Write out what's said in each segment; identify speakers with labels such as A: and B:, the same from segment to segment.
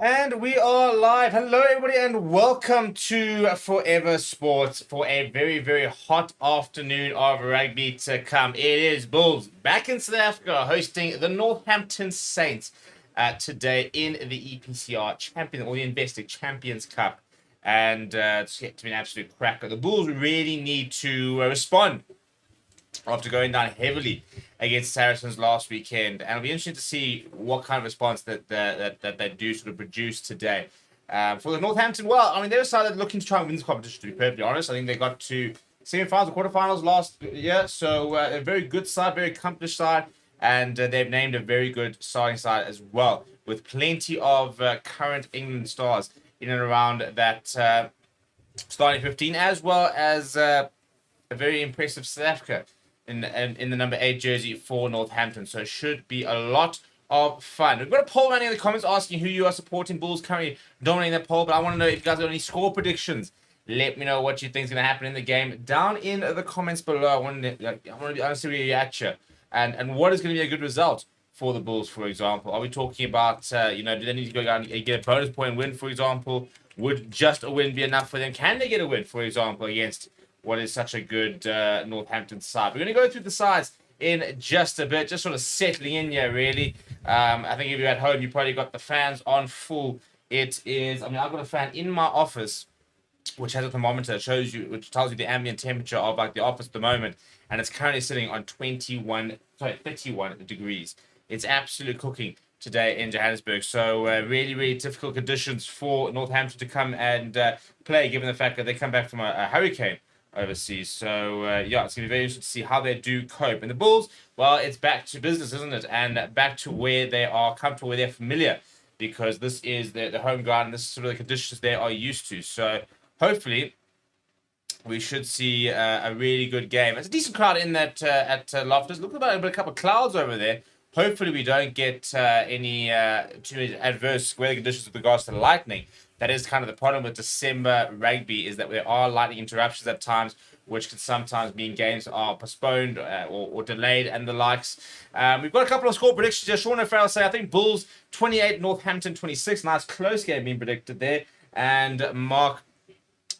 A: And we are live. Hello, everybody, and welcome to Forever Sports for a very, very hot afternoon of rugby to come. It is Bulls back in South Africa hosting the Northampton Saints today in the EPCR Champion or the Investing Champions Cup. And it's yet to be an absolute cracker. The Bulls really need to respond after going down heavily against Saracens last weekend, and it'll be interesting to see what kind of response that they do sort of produce today. For the Northampton, well, I mean, they decided looking to try and win this competition, to be perfectly honest. I think they got to semi-finals or quarterfinals last year, so a very good side, very accomplished side, and they've named a very good starting side as well, with plenty of current England stars in and around that starting 15, as well as a very impressive South Africa in the number 8 jersey for Northampton. So it should be a lot of fun. We've got a poll running in the comments asking who you are supporting. Bulls currently dominating the poll, but I want to know if you guys have any score predictions. Let me know what you think is going to happen in the game down in the comments below. I want to see where you're at you. And what is going to be a good result for the Bulls, for example? Are we talking about, do they need to go down and get a bonus point win, for example? Would just a win be enough for them? Can they get a win, for example, against what is such a good Northampton side? We're going to go through the sides in just a bit, just sort of settling in here, really. I think if you're at home, you probably got the fans on full. I've got a fan in my office, which has a thermometer that which tells you the ambient temperature of like the office at the moment, and it's currently sitting on 31 degrees. It's absolute cooking today in Johannesburg. So really, really difficult conditions for Northampton to come and play, given the fact that they come back from a hurricane overseas. So it's going to be very interesting to see how they do cope. And the Bulls, well, it's back to business, isn't it? And back to where they are comfortable, where they're familiar, because this is the home ground, and this is sort of the conditions they are used to. So hopefully we should see a really good game. It's a decent crowd in that at Loftus. Look about a couple of clouds over there. Hopefully we don't get any too many adverse weather conditions with regards to the lightning. That is kind of the problem with December rugby, is that there are lightning interruptions at times, which can sometimes mean games are postponed or delayed and the likes. We've got a couple of score predictions here. Sean O'Farrell say, I think Bulls 28, Northampton 26. Nice close game being predicted there. And Mark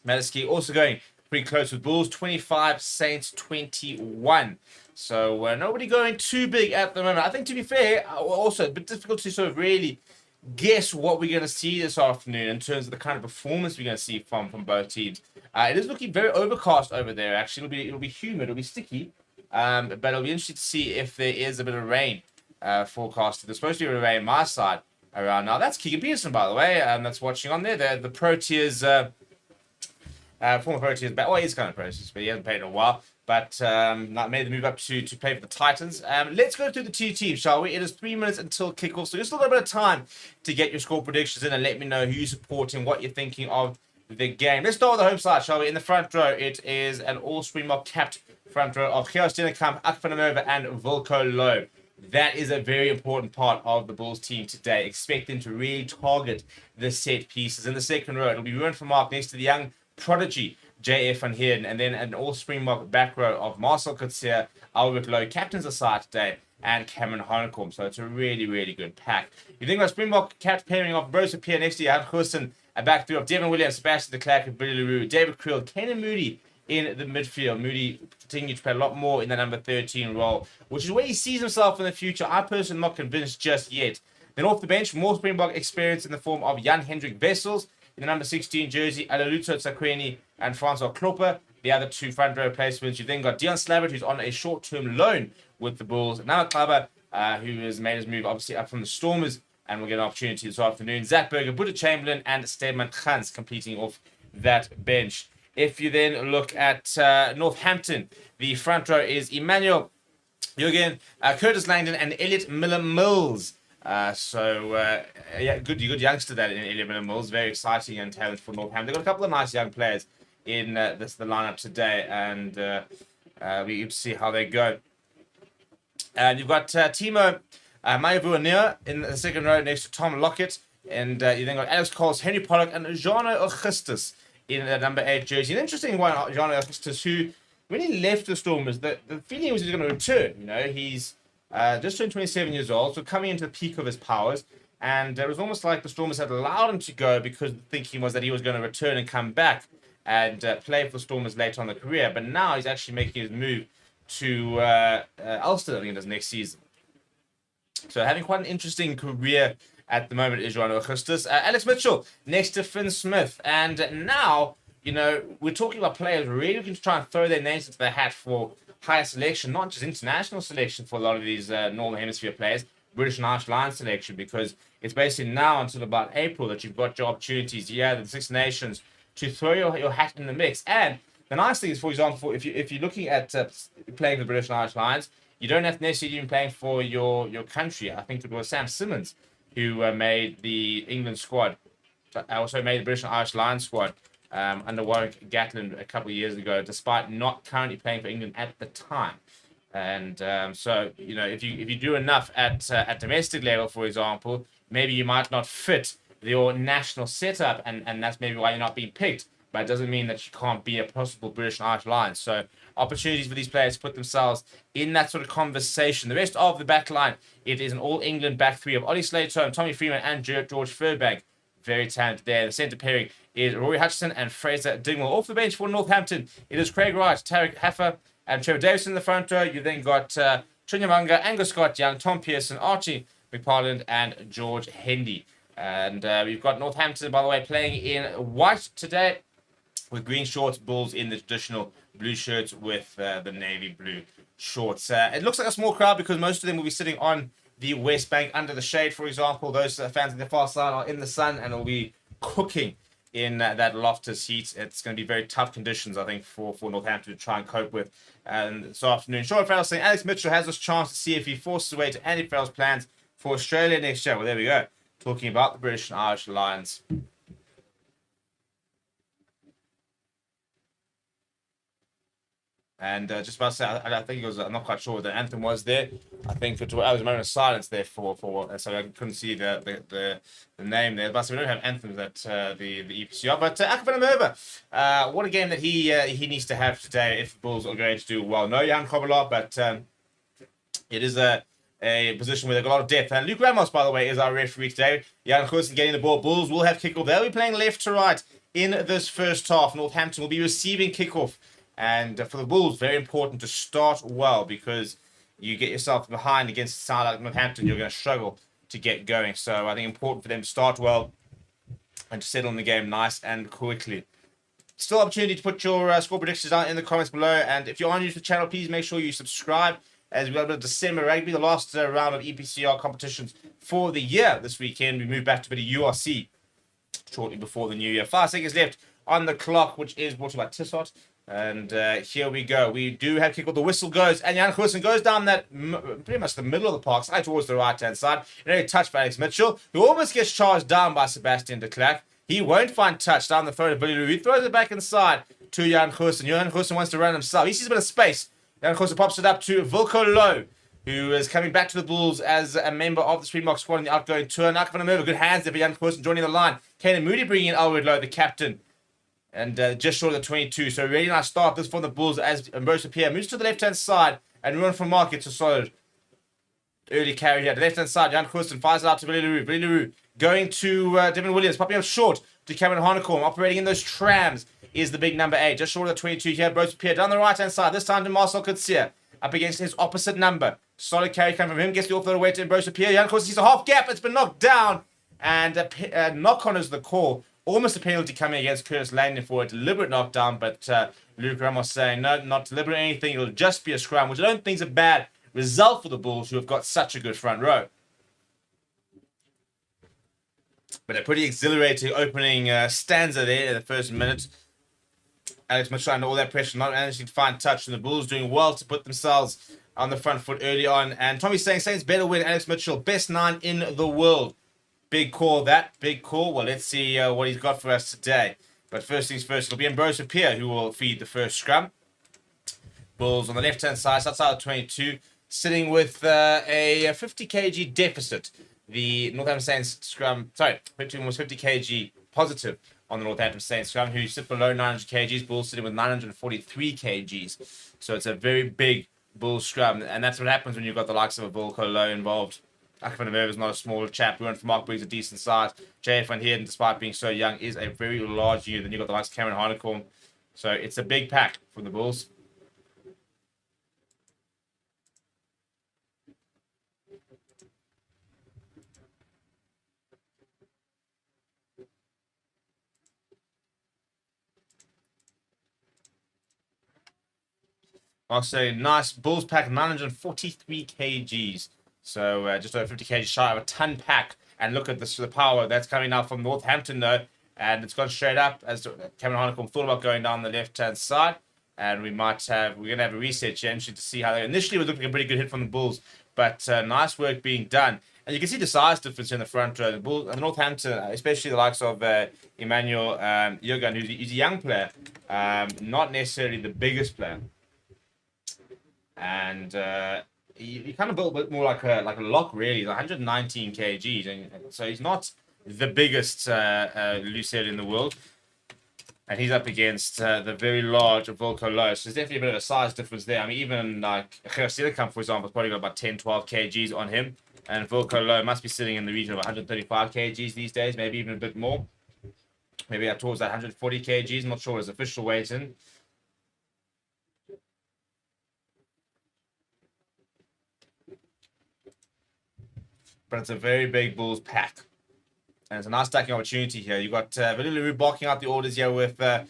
A: Maliski also going pretty close with Bulls 25, Saints 21. So nobody going too big at the moment. I think, to be fair, also a bit difficult to sort of really guess what we're going to see this afternoon in terms of the kind of performance we're going to see from both teams. It is looking very overcast over there. Actually, it'll be humid, it'll be sticky, but it'll be interesting to see if there is a bit of rain forecasted. There's supposed to be a rain on my side around now. That's Keegan Peterson, by the way, that's watching on there. The Proteas, former Proteas, well, he's kind of Proteas, but he hasn't played in a while. But made the move up to play for the Titans. Let's go through the two teams, shall we? It is 3 minutes until kickoff, so you've still got a bit of time to get your score predictions in and let me know who you're supporting, what you're thinking of the game. Let's start with the home side, shall we? In the front row, it is an all-Springbok capped front row of Gerard Steenekamp, Akvananova, and Wilco Low. That is a very important part of the Bulls team today. Expect them to really target the set pieces. In the second row, it'll be Ruben van Mark next to the young prodigy J.F. van Heerden, and then an all-Springbok back row of Marcel Coetzee, Albert Lowe, captains aside today, and Cameron Hanekom. So it's a really, really good pack. You think about Springbok captain pairing of Bruce Pierre next to Jan Goosen, a back three of Devin Williams, Sebastian de Klerk, and Billy LaRue, David Creel, Kenan Moody in the midfield. Moody continues to play a lot more in the number 13 role, which is where he sees himself in the future. I personally am not convinced just yet. Then off the bench, more Springbok experience in the form of Jan Hendrik Wessels, in the number 16 jersey, Alaluto Tsakweni and Francois Klopper, the other two front row placements. You've then got Dion Slavitt, who's on a short-term loan with the Bulls. Now Klaba, who has made his move, obviously, up from the Stormers, and we'll get an opportunity this afternoon. Zach Berger, Buddha Chamberlain, and Steadman Khans completing off that bench. If you then look at Northampton, the front row is Emmanuel Jurgen, Curtis Langdon, and Elliot Miller-Mills. Good youngster that in Elliot Miller-Mills. Very exciting and talent for Northampton. They've got a couple of nice young players in the lineup today, and we get to see how they go. And you've got Timo Mayavuanea in the second row next to Tom Lockett, and you then got Alex Coles, Henry Pollock, and Jano Augustus in the number 8 jersey. An interesting one, Jano Augustus, who, when he left the Stormers, the feeling was he was going to return. He's just turned 27 years old, so coming into the peak of his powers. And it was almost like the Stormers had allowed him to go because the thinking was that he was going to return and come back and play for the Stormers later on in the career. But now he's actually making his move to Ulster, I think, this next season. So having quite an interesting career at the moment is Johan Augustus. Alex Mitchell next to Finn Smith. And now, we're talking about players really looking to try and throw their names into the hat for higher selection, not just international selection for a lot of these Northern Hemisphere players, British and Irish Lions selection, because it's basically now until about April that you've got your opportunities, the Six Nations, to throw your hat in the mix. And the nice thing is, for example, if you're looking at playing the British and Irish Lions, you don't have to necessarily even playing for your country. I think it was Sam Simmons who made the England squad. Also made the British and Irish Lions squad under Warwick Gatland a couple of years ago, despite not currently playing for England at the time. And so, if you do enough at domestic level, for example, maybe you might not fit your national setup, and that's maybe why you're not being picked. But it doesn't mean that you can't be a possible British and Irish Lions. So opportunities for these players to put themselves in that sort of conversation. The rest of the back line, it is an all-England back three of Ollie Slater, Tommy Freeman, and George Furbank. Very talented there. The centre pairing is Rory Hutchison and Fraser Dingwall. Off the bench for Northampton, it is Craig Wright, Tarek Haffer, and Trevor Davison in the front row. You then got Chinyamanga, Angus Scott Young, Tom Pearson, Archie McParland, and George Hendy. And we've got Northampton, by the way, playing in white today, with green shorts, Bulls in the traditional blue shirts with the navy blue shorts. It looks like a small crowd because most of them will be sitting on the West Bank under the shade, for example. Those fans on the far side are in the sun and will be cooking in that Loftus heat. It's going to be very tough conditions, I think, for Northampton to try and cope with. And this afternoon, Sean Farrell saying Alex Mitchell has this chance to see if he forces his way to Andy Farrell's plans for Australia next year. Well, there we go. Talking about the British and Irish Lions. And just about to say, I think it was, I'm not quite sure what the anthem was there. I think I was a moment of silence there for so I couldn't see the name there. But so we don't have anthems at the EPCR. But Akafana Merva, what a game that he needs to have today if the Bulls are going to do well. No Jan Kovalov, but it is a position where they've got a lot of depth. And Luke Ramos, by the way, is our referee today. Jan Goosen getting the ball. Bulls will have kickoff. They'll be playing left to right in this first half. Northampton will be receiving kickoff. And for the Bulls, very important to start well, because you get yourself behind against a side like Northampton, you're going to struggle to get going. So I think important for them to start well and to settle in the game nice and quickly. Still opportunity to put your score predictions down in the comments below. And if you are new to the channel, please make sure you subscribe, as we've got a bit of December rugby, the last round of EPCR competitions for the year this weekend. We move back to a bit of URC shortly before the new year. 5 seconds left on the clock, which is brought to you by Tissot. And here we go. We do have kick. The whistle goes, and Jan Goosen goes down that pretty much the middle of the park, side towards the right-hand side. And a touch by Alex Mitchell, who almost gets charged down by Sebastian de Klerk. He won't find touch down the throat of Billy Lou. He throws it back inside to Jan Goosen. Jan Goosen wants to run himself. He sees a bit of space. Jan Goosen pops it up to Wilco Lowe, who is coming back to the Bulls as a member of the Springbok squad in the outgoing tour. Nak van der Merwe, good hands there for Jan Goosen joining the line. Kanan Moody bringing in Elwood Lowe, the captain. And just short of the 22. So really nice start this from the Bulls as Ambrose Pierre moves to the left-hand side and Ruan from Mark gets a solid early carry here. The left-hand side, Jan Goosen fires it out to Billy Leroux. Billy Leroux going to Devin Williams, popping up short to Cameron Harnicorn. Operating in those trams is the big number 8. Just short of the 22 here. Ambrose Pierre down the right-hand side. This time to Marcel Coetzee up against his opposite number. Solid carry coming from him. Gets the offload away to Ambrose Pierre. Jan Goosen sees a half gap. It's been knocked down. And knock-on is the call. Almost a penalty coming against Curtis Langdon for a deliberate knockdown, but Luke Ramos saying, no, not deliberate anything. It'll just be a scrum, which I don't think is a bad result for the Bulls, who have got such a good front row. But a pretty exhilarating opening stanza there in the first minute. Alex Mitchell under all that pressure, not managing to find touch, and the Bulls doing well to put themselves on the front foot early on. And Tommy's saying Saints better win. Alex Mitchell, best 9 in the world. Big call, that. Big call. Well, let's see what he's got for us today. But first things first, it'll be Ambrose Pierre who will feed the first scrum. Bulls on the left-hand side, outside of 22, sitting with a 50 kg deficit. The Northampton Saints scrum, was 50 kg positive on the Northampton Saints scrum, who sit below 900 kgs. Bulls sitting with 943 kgs. So it's a very big Bulls scrum. And that's what happens when you've got the likes of a Wilco Lowe involved. Van der Merwe is not a small chap. We went for Mark Briggs, a decent size. JF Van Heerden, despite being so young, is a very large unit. Then you've got the likes of Cameron Hanekom. So it's a big pack from the Bulls. I'll say nice Bulls pack, 943 kgs. So just over 50 kgs shy of a ton pack. And look at this, the power that's coming out from Northampton though. And it's gone straight up as Cameron Hanekom thought about going down the left-hand side. And we're going to have a reset here. Interesting to see how they initially was looking like a pretty good hit from the Bulls. But nice work being done. And you can see the size difference in the front row. The Bulls and Northampton, especially the likes of Emmanuel Jurgen, who's a young player, not necessarily the biggest player. And he kind of built a bit more like a lock, really. He's 119 kgs, and so he's not the biggest loose head in the world. And he's up against the very large Volko Low. So there's definitely a bit of a size difference there. I mean, even like Currie, for example, has probably got about 10, 12 kgs on him. And Volko Low must be sitting in the region of 135 kgs these days, maybe even a bit more. Maybe up towards that 140 kgs. I'm not sure his official weight in. But it's a very big Bulls pack. And it's a nice stacking opportunity here. You've got Valilu barking out the orders here with Jan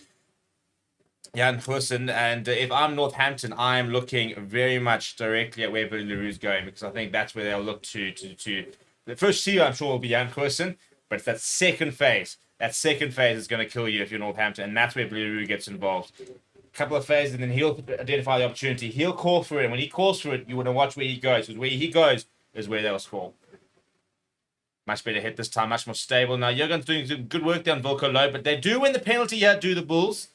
A: Goosen. And if I'm Northampton, I'm looking very much directly at where Valilu is going, because I think that's where they'll look to. The first seer, I'm sure, will be Jan Goosen, but it's that second phase. That second phase is going to kill you if you're Northampton, and that's where Valilu gets involved. A couple of phases, and then he'll identify the opportunity. He'll call for it, and when he calls for it, you want to watch where he goes, because where he goes is where they'll score. Much better hit this time, much more stable. Now, Jurgen's doing good work there on Volko Low, but they do win the penalty here, do the Bulls.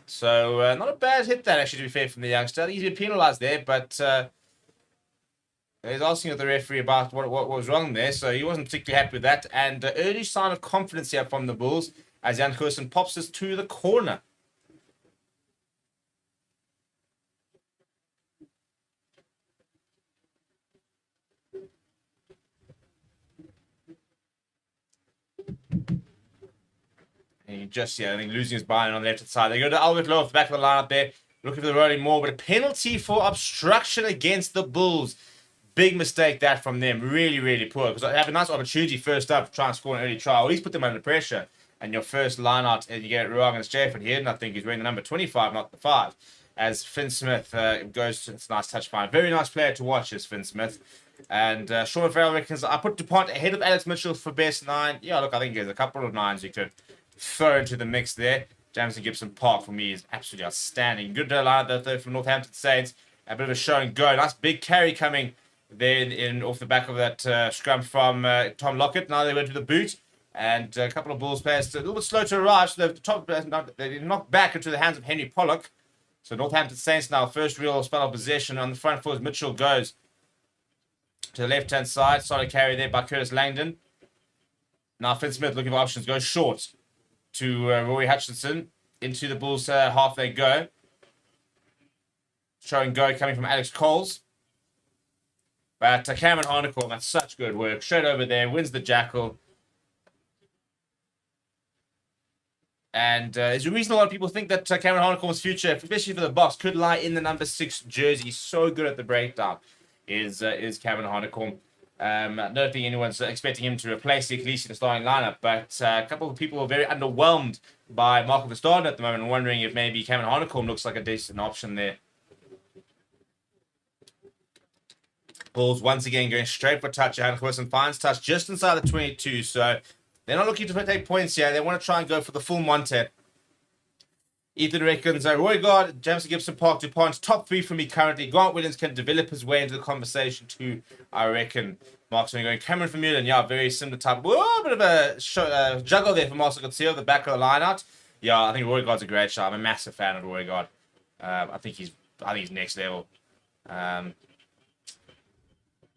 A: So, not a bad hit that, actually, to be fair, from the youngster. He's been penalised there, but he's asking the referee about what was wrong there, so he wasn't particularly happy with that. And early sign of confidence here from the Bulls as Jan Goosen pops us to the corner. And just, I think losing his bind on the left side. They go to Albert Low off the back of the line up there, looking for the rolling more, but a penalty for obstruction against the Bulls. Big mistake that from them. Really, really poor. Because they have a nice opportunity first up to try and score an early try, or at least put them under pressure. And your first line out, and you get it wrong. And it's Jay Van Heerden, I think, he's wearing the number 25, not the 5. As Finn Smith goes to, it's a nice touch find. Very nice player to watch is Finn Smith. And Sean Farrell reckons, I put DuPont ahead of Alex Mitchell for best 9. Yeah, look, I think there's a couple of 9s you could throw into the mix there. Jamison Gibson Park, for me, is absolutely outstanding. Good line though from Northampton Saints. A bit of a show and go. Nice big carry coming there in off the back of that scrum from Tom Lockett. Now they went to the boot. And a couple of Bulls players a little bit slow to arrive. So they knocked back into the hands of Henry Pollock. So Northampton Saints now, first real spell of possession. On the front foot, Mitchell goes to the left-hand side. Solid carry there by Curtis Langdon. Now Finn Smith looking for options. Goes short to Rory Hutchinson. Into the Bulls half they go. Showing go coming from Alex Coles. But Cameron Hanekom, that's such good work. Straight over there, wins the jackal. And there's a reason a lot of people think that Cameron Hanekom's future, especially for the Box, could lie in the number 6 jersey. He's so good at the breakdown, is Cameron Hanekom. I don't think anyone's expecting him to replace Nick Leach in the starting lineup, but a couple of people are very underwhelmed by Marco Verstappen at the moment, wondering if maybe Cameron Hanekom looks like a decent option there. Bulls once again going straight for touch. Wilson finds touch just inside the 22, so they're not looking to take points here. They want to try and go for the full Monte. Ethan reckons Roygaard, Jamison Gibson Park, DuPont, top 3 for me currently. Grant Williams can develop his way into the conversation too, I reckon. Mark's going Cameron Vermeulen, yeah, very similar type. Whoa, bit of a juggle there for Marcel Garcia, the back of the line out. Yeah, I think Roygaard's a great shot. I'm a massive fan of Roygaard. I think he's next level.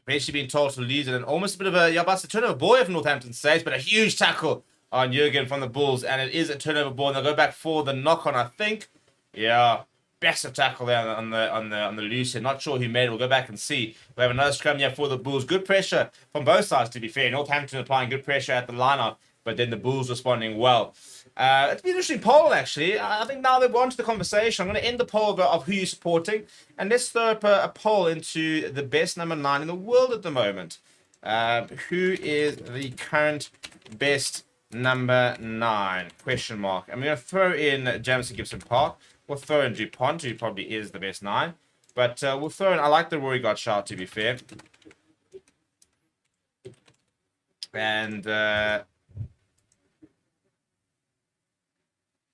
A: Eventually being told to lead it, and almost a bit of a turnover boy of Northampton Saints, but a huge tackle on Jurgen from the Bulls, and it is a turnover ball, and they'll go back for the knock-on, I think. Yeah, massive tackle there on the loose here. Not sure who made it. We'll go back and see. We have another scrum here for the Bulls. Good pressure from both sides, to be fair. Northampton applying good pressure at the line-out, but then the Bulls responding well. It's been an interesting poll, actually. I think now they've gone to the conversation. I'm going to end the poll of who you're supporting, and let's throw up a poll into the best number 9 in the world at the moment. Who is the current best number 9? Question mark. I'm going to throw in Jamison Gibson Park. We'll throw in DuPont, who probably is the best 9. But we'll throw in, I like the Rory Gottschalk, to be fair. And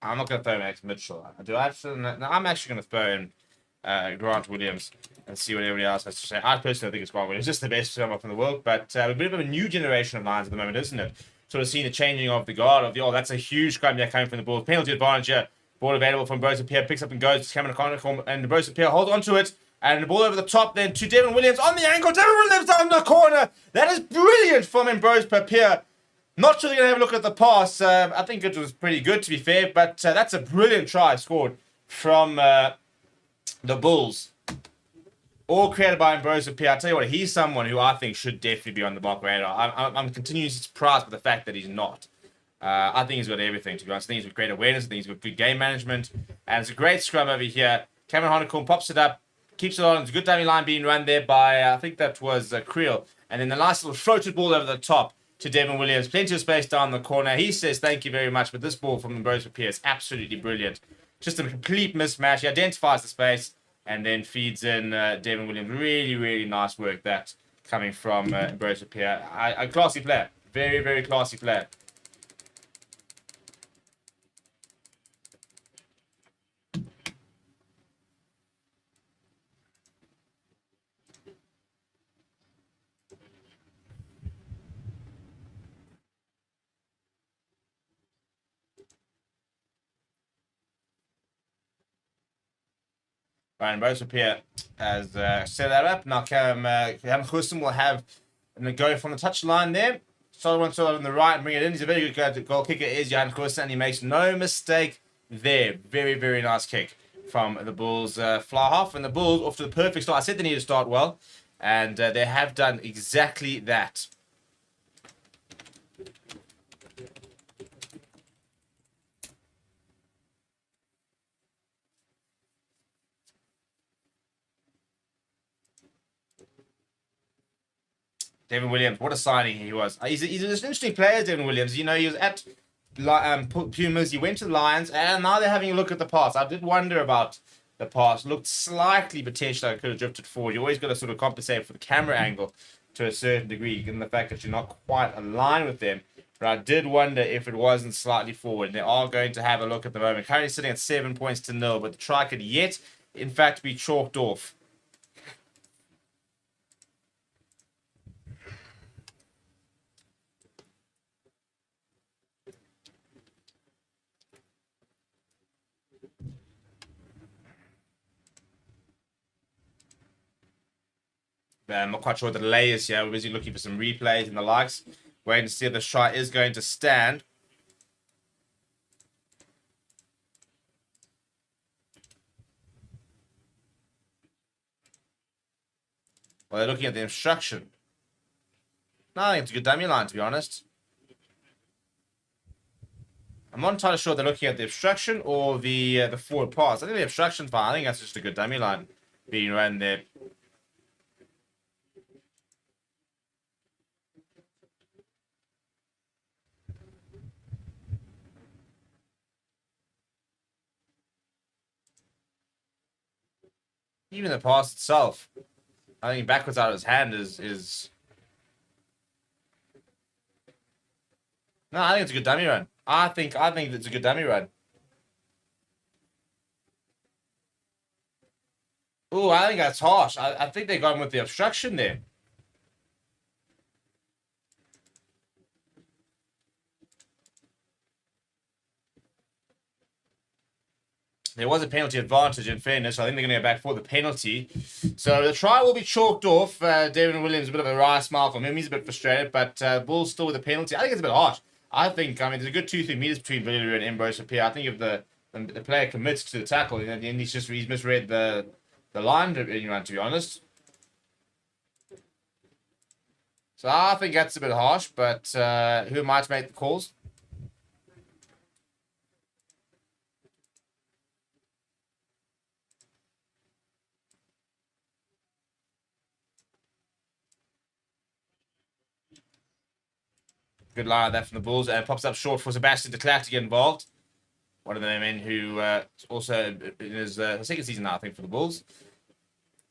A: I'm not going to throw in Max Mitchell. I'm actually going to throw in Grant Williams and see what everybody else has to say. I personally think it's Grant Williams, just the best swimmer in the world. But a bit of a new generation of lines at the moment, isn't it? Sort of seeing the changing of the guard. That's a huge scrum there coming from the Bulls. Penalty advantage here. Ball available from Brose Pierre. Picks up and goes to Cameron Conical. And Brose Pierre holds onto it. And the ball over the top then to Devin Williams on the ankle. Devin Williams down the corner. That is brilliant from Ambrose Pierre. Not sure they're going to have a look at the pass. I think it was pretty good, to be fair. But that's a brilliant try scored from the Bulls. All created by Ambrose Pierre. I tell you what, he's someone who I think should definitely be on the block radar. I'm continuously surprised by the fact that he's not. I think he's got everything, to be honest. I think he's got great awareness. I think he's got good game management. And it's a great scrum over here. Cameron Honeycomb pops it up, keeps it on. It's a good dummy line being run there by, I think that was Creel. And then the nice little floated ball over the top to Devin Williams. Plenty of space down the corner. He says, thank you very much. But this ball from Ambrose Pierre is absolutely brilliant. Just a complete mismatch. He identifies the space and then feeds in Devin Williams. Really, really nice work that coming from Ambrose Pierre. A classy player. Very, very classy player. Right, and Ambrose Pierre has set that up. Now Jan Goosen will have and go from the touch line there. Solid on the right and bring it in. He's a very good goal kicker, is Jan Goosen, and he makes no mistake there. Very, very nice kick from the Bulls fly half. And the Bulls off to the perfect start. I said they need to start well, and they have done exactly that. Devin Williams, what a signing he was. He's an interesting player, Devin Williams. You know, he was at Pumas, he went to the Lions, and now they're having a look at the pass. I did wonder about the pass. Looked slightly potentially like it could have drifted forward. You always got to sort of compensate for the camera angle to a certain degree, given the fact that you're not quite aligned with them. But I did wonder if it wasn't slightly forward. They are going to have a look at the moment. Currently sitting at 7 points to 0, but the try could yet, in fact, be chalked off. I'm not quite sure what the delay is here. We're busy looking for some replays and the likes. Waiting to see if the shot is going to stand. Well, they're looking at the instruction. No, I think it's a good dummy line, to be honest. I'm not entirely sure they're looking at the obstruction or the forward pass. I think the obstruction's fine. I think that's just a good dummy line being run there. Even the pass itself, I think backwards out of his hand is... No, I think it's a good dummy run. I think it's a good dummy run. Oh, I think that's harsh. I think they got him with the obstruction there. There was a penalty advantage, in fairness. I think they're going to go back for the penalty. So the try will be chalked off. David Williams, a bit of a wry smile from him. He's a bit frustrated, but Bulls still with the penalty. I think it's a bit harsh. I mean, there's a good 2-3 meters between Villarreal and Ambrose Pierre. I think if the and the player commits to the tackle, and he's misread the line, to be honest. So I think that's a bit harsh, but who might make the calls? Good line there from the Bulls, and pops up short for Sebastian de Klerk to get involved. One of the men who also in his second season now, I think, for the Bulls.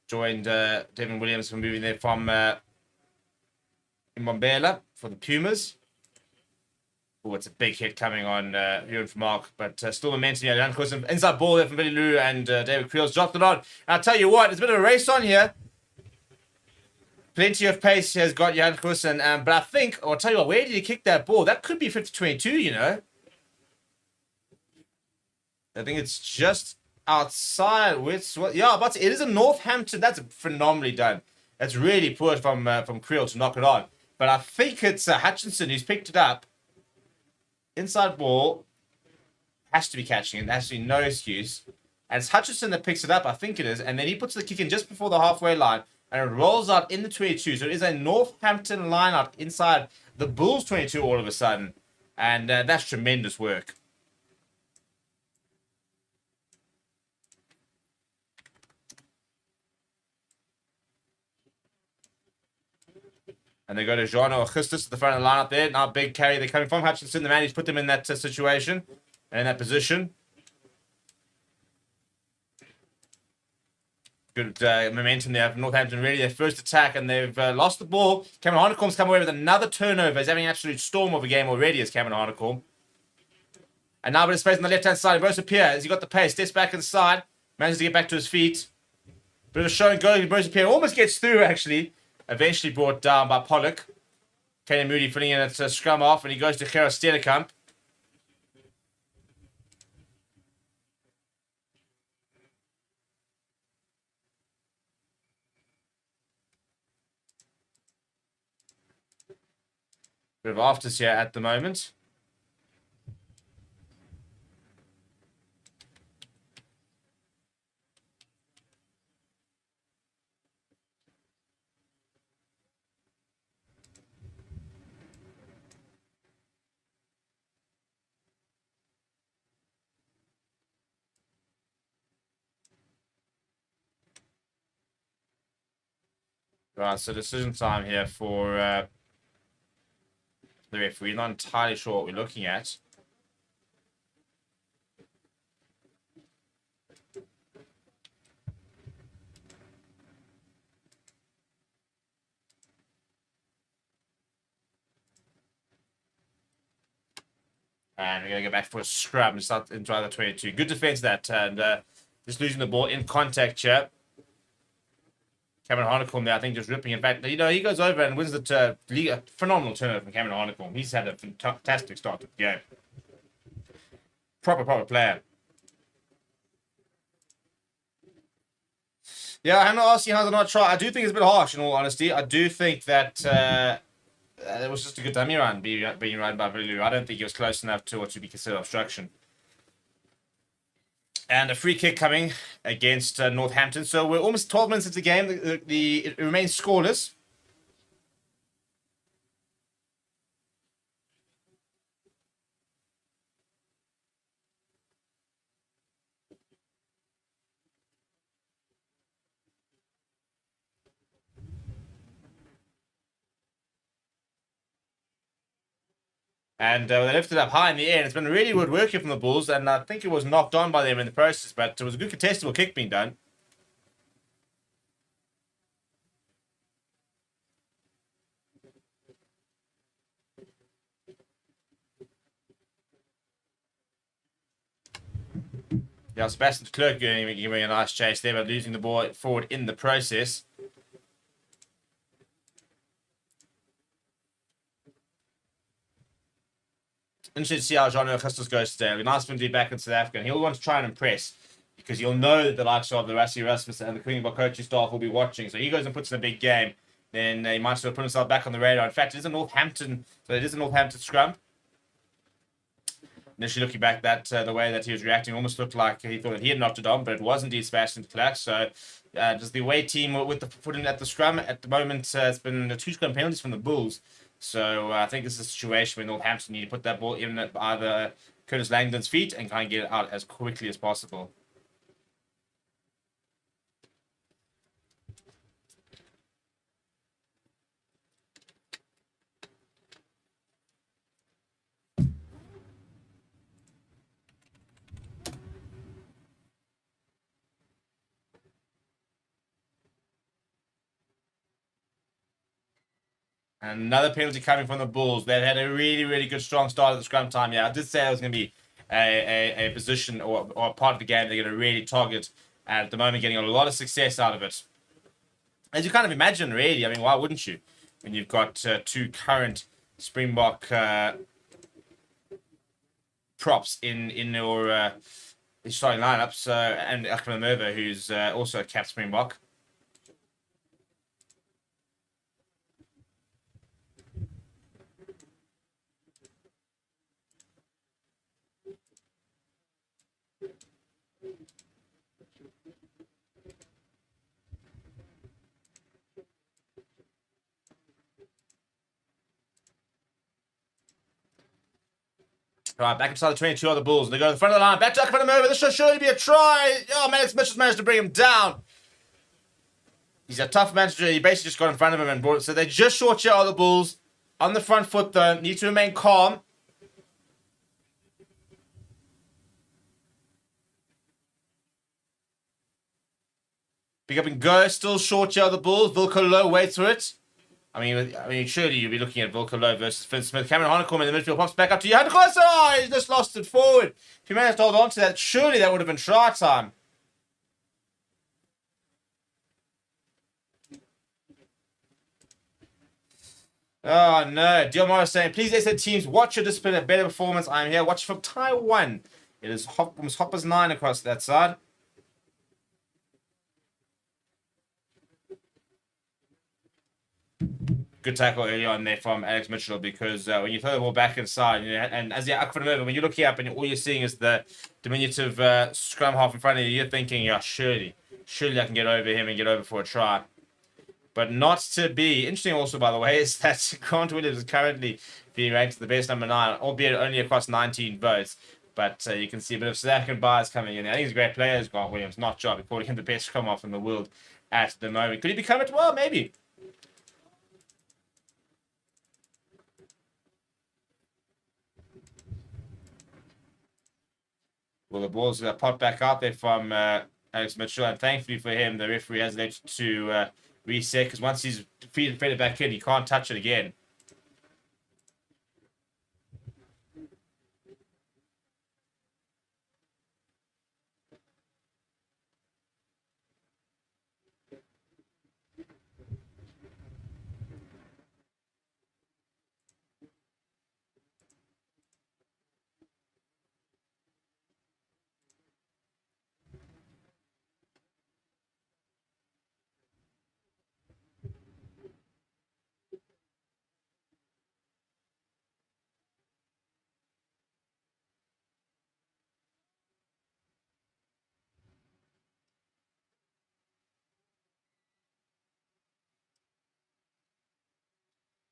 A: Joined Devin Williams from moving there from Mbombela for the Pumas. Oh, it's a big hit coming on here from Mark, but still momentum here. Jan Goosen, inside ball there from Billy Lou, and David Creel's dropped it on. And I'll tell you what, there's a bit of a race on here. Plenty of pace has got Jan Goosen, but I think, I'll tell you what, where did he kick that ball? That could be 50-22, you know. I think it's just outside. Yeah, but it is a Northampton. That's phenomenally done. That's really poor from Creel to knock it on. But I think it's Hutchinson who's picked it up. Inside ball. Has to be catching it. There has to be no excuse. And it's Hutchinson that picks it up. I think it is. And then he puts the kick in just before the halfway line. And it rolls out in the 22. So it is a Northampton line out inside the Bulls 22 all of a sudden. And that's tremendous work. And they go to Jean Augustus at the front of the lineup there. Now big carry. They're coming from Hutchinson. The man who's put them in that situation and in that position. Good momentum there from Northampton. Really their first attack, and they've lost the ball. Cameron Hanekom's come away with another turnover. He's having an absolute storm of a game already as Cameron Hanekom. And now with his space on the left-hand side. Rosa Pierre, as he got the pace, steps back inside. Manages to get back to his feet. Bit of a show and go. Rosa Pierre almost gets through, actually. Eventually brought down by Pollock. Kenny Moody filling in at scrum off, and he goes to Gerard Stellenkamp. Bit of afters here at the moment. Right, so decision time here for the referee. Not entirely sure what we're looking at. And we're going to go back for a scrum and start into the 22. Good defense that, and just losing the ball in contact here. Cameron Hanekom there, I think, just ripping. In fact, you know, he goes over and wins the league. A phenomenal turnover from Cameron Hanekom. He's had a fantastic start to the game. Proper player. Yeah, I'm not asking how to not try. I do think it's a bit harsh, in all honesty. I do think that it was just a good dummy run being run by Villu. I don't think he was close enough to what should be considered obstruction. And a free kick coming against Northampton. So we're almost 12 minutes into the game. It remains scoreless. And they lifted up high in the air. And it's been really good work here from the Bulls. And I think it was knocked on by them in the process. But it was a good contestable kick being done. Yeah, Sebastian de Klerk giving a nice chase there, but losing the ball forward in the process. Interesting to see how Jean Augustus goes today. It'll be nice for him to be back in South Africa, and he'll want to try and impress because he'll know that the likes of the Rassie Rasmussen and the Queenborough coaching staff will be watching. So he goes and puts in a big game, then he might sort of put himself back on the radar. In fact, it is a Northampton, so it is a Northampton scrum. Initially looking back, that the way that he was reacting almost looked like he thought that he had knocked it on, but it was indeed Sebastian Clark. So just the away team with the foot in at the scrum at the moment, it's been 2 scrum penalties from the Bulls. So I think this is a situation where Northampton need to put that ball in at either Curtis Langdon's feet and kind of get it out as quickly as possible. And another penalty coming from the Bulls. They've had a really, really good, strong start at the scrum time. Yeah, I did say it was going to be a position or a part of the game they're going to really target. And at the moment, getting a lot of success out of it. As you kind of imagine, really. I mean, why wouldn't you? When you've got 2 current Springbok props in your starting lineups, and Akram Merva, who's also a cap Springbok. All right, back inside the 22 of the Bulls. They go to the front of the line. Back to Akram Merva. This should surely be a try. Oh, Alex Mitchell's managed to bring him down. He's a tough manager. He basically just got in front of him and brought it. So they're just short share of the Bulls. On the front foot, though. Need to remain calm. Pick up and go. Still short share of the Bulls. Wilco Low waits for it. I mean, surely you'll be looking at Wilco Low versus Finn Smith. Cameron Honeycomb in the midfield pops back up to you. Oh, he's just lost it forward. If he managed to hold on to that, surely that would have been try time. Oh no, Diomar is saying, please SA teams, watch your discipline and better performance. I am here. Watch from Taiwan. It is Hopper's 9 across that side. Good tackle early on there from Alex Mitchell, because when you throw the ball back inside, and as when you're looking up and all you're seeing is the diminutive scrum half in front of you, you're thinking, yeah, surely I can get over him and get over for a try. But not to be. Interesting also, by the way, is that Grant Williams is currently being ranked the best number 9, albeit only across 19 votes. But you can see a bit of second bias coming in. I think he's a great player, Grant Williams. Not job. We're calling him the best scrum half in the world at the moment. Could he become it? Well, maybe. Well, the ball's popped back out there from Alex Mitchell, and thankfully for him, the referee has elected to reset, because once he's fed it back in, he can't touch it again.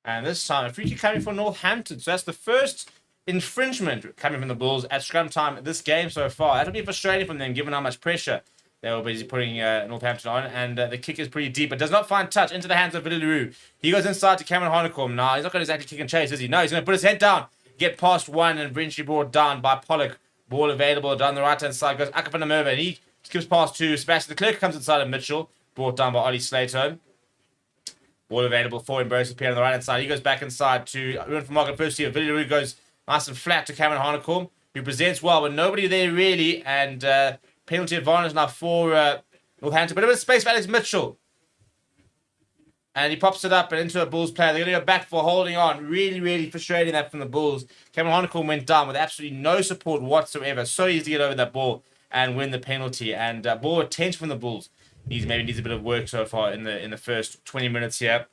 A: And this time, a free kick coming from Northampton. So that's the first infringement coming from the Bulls at scrum time this game so far. That'll be frustrating from them, given how much pressure they were busy putting Northampton on. And the kick is pretty deep, but does not find touch into the hands of Villaroo. He goes inside to Cameron Honeycomb. Now, he's not going to exactly kick and chase, is he? No, he's going to put his head down, get past one, and eventually brought down by Pollock. Ball available down the right-hand side. Goes Akapana Merva, and he skips past to Sebastian. The Clerk comes inside of Mitchell. Brought down by Ollie Slato. Ball available for Ambrose Pierre on the right-hand side. He goes back inside to Ruben from Margaret first here. Villaroo goes nice and flat to Cameron Honeycomb, who presents well, but nobody there really. And penalty advantage now for Northampton. But a bit of space for Alex Mitchell. And he pops it up and into a Bulls player. They're going to go back for holding on. Really, really frustrating that from the Bulls. Cameron Honeycomb went down with absolutely no support whatsoever. So easy to get over that ball and win the penalty. And ball attention from the Bulls. Maybe needs a bit of work so far in the first 20 minutes here.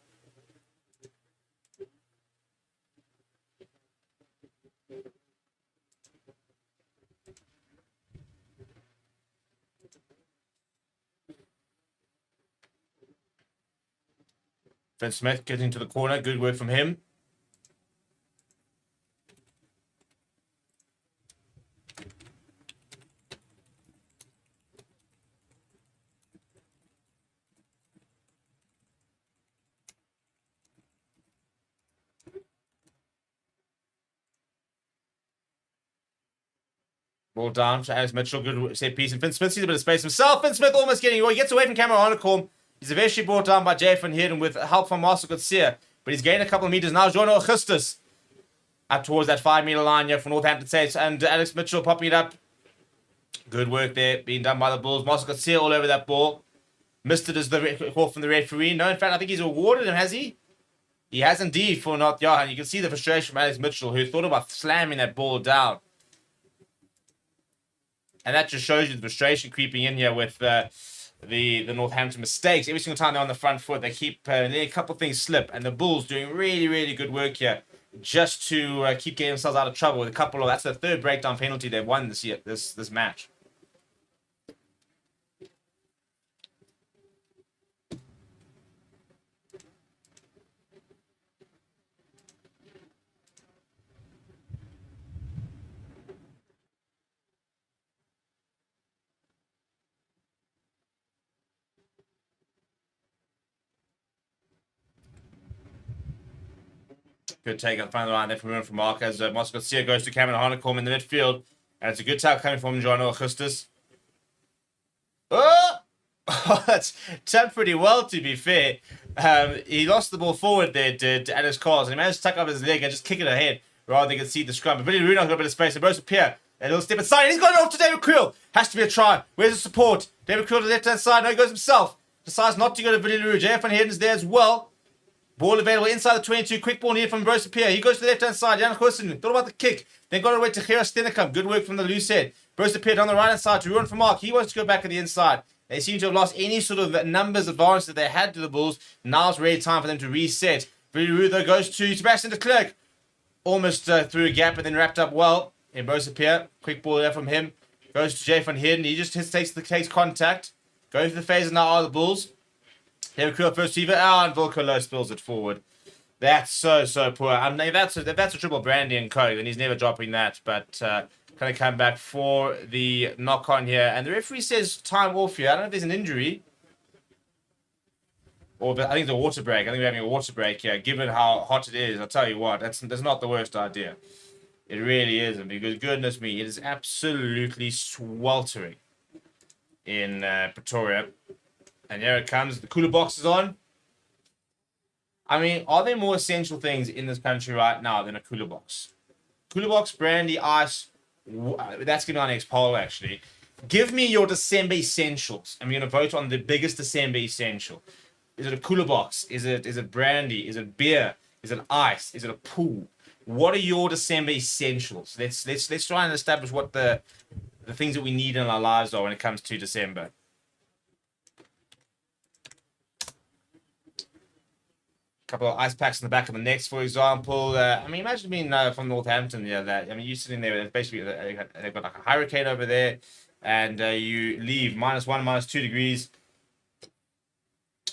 A: Finn Smith getting to the corner. Good work from him. Ball down to Alex Mitchell. Good set piece. And Finn Smith sees a bit of space himself. Finn Smith almost getting away. He gets away from Cameron Honeycomb. He's eventually brought down by Jay Van Heerden with help from Marcel Gutsia. But he's gained a couple of meters now. John Augustus up towards that 5-meter line here for Northampton Saints. And Alex Mitchell popping it up. Good work there being done by the Bulls. Marcel Gutsia all over that ball. Missed it as the call from the referee. No, in fact, I think he's awarded him, has he? He has indeed for not. Yeah, and you can see the frustration from Alex Mitchell, who thought about slamming that ball down. And that just shows you the frustration creeping in here with the Northampton mistakes. Every single time they're on the front foot, they keep letting a couple of things slip. And the Bulls doing really, really good work here just to keep getting themselves out of trouble with a couple of... That's the third breakdown penalty they've won this match. Good take on the final line there from Mark as Marcel Garcia goes to Cameron Honeycomb in the midfield. And it's a good tackle coming from John Augustus. Oh! That's done pretty well, to be fair. He lost the ball forward there, did Alex Carls, and he managed to tuck up his leg and just kick it ahead rather than concede the scrum. But Billy Runock got a bit of space, and Bruce Pierre, a little step inside, and he's got it off to David Creel. Has to be a try. Where's the support? David Creel to the left-hand side. No, he goes himself. Decides not to go to Billy Leroux. J.F. Van Heerden's there as well. Ball available inside the 22. Quick ball needed from Bruce Pierre. He goes to the left-hand side. Jan Goosen thought about the kick. Then got it away to Gerard Stennekamp. Good work from the loose head. Bruce Pierre down the right-hand side to Ruan van Mark. He wants to go back at the inside. They seem to have lost any sort of numbers advantage that they had to the Bulls. Now it's really time for them to reset. Billy Leroux, though, goes to Sebastian de Klerk. Almost through a gap, but then wrapped up well. And Bruce Pierre, quick ball there from him. Goes to Jay Van Heerden. He just takes contact. Going through the phases now are the Bulls. David Creel first receiver. And Volko Low spills it forward. That's so poor. I mean, if that's a triple brandy and coke, then he's never dropping that. But kind of come back for the knock on here. And the referee says time off here. I don't know if there's an injury. Or I think it's a water break. I think we're having a water break here. Given how hot it is, I'll tell you what, that's not the worst idea. It really isn't. Because goodness me, it is absolutely sweltering in Pretoria. And here it comes. The cooler box is on. I mean, are there more essential things in this country right now than a cooler box? Cooler box, brandy, ice. That's going to be our next poll, actually. Give me your December essentials. I'm going to vote on the biggest December essential. Is it a cooler box? Is it brandy? Is it beer? Is it ice? Is it a pool? What are your December essentials? Let's try and establish what the things that we need in our lives are when it comes to December. Couple of ice packs in the back of the necks, for example. I mean, imagine being from Northampton. Yeah, that. I mean, you're sitting there. Basically, they've got like a hurricane over there, and you leave -1, -2 degrees.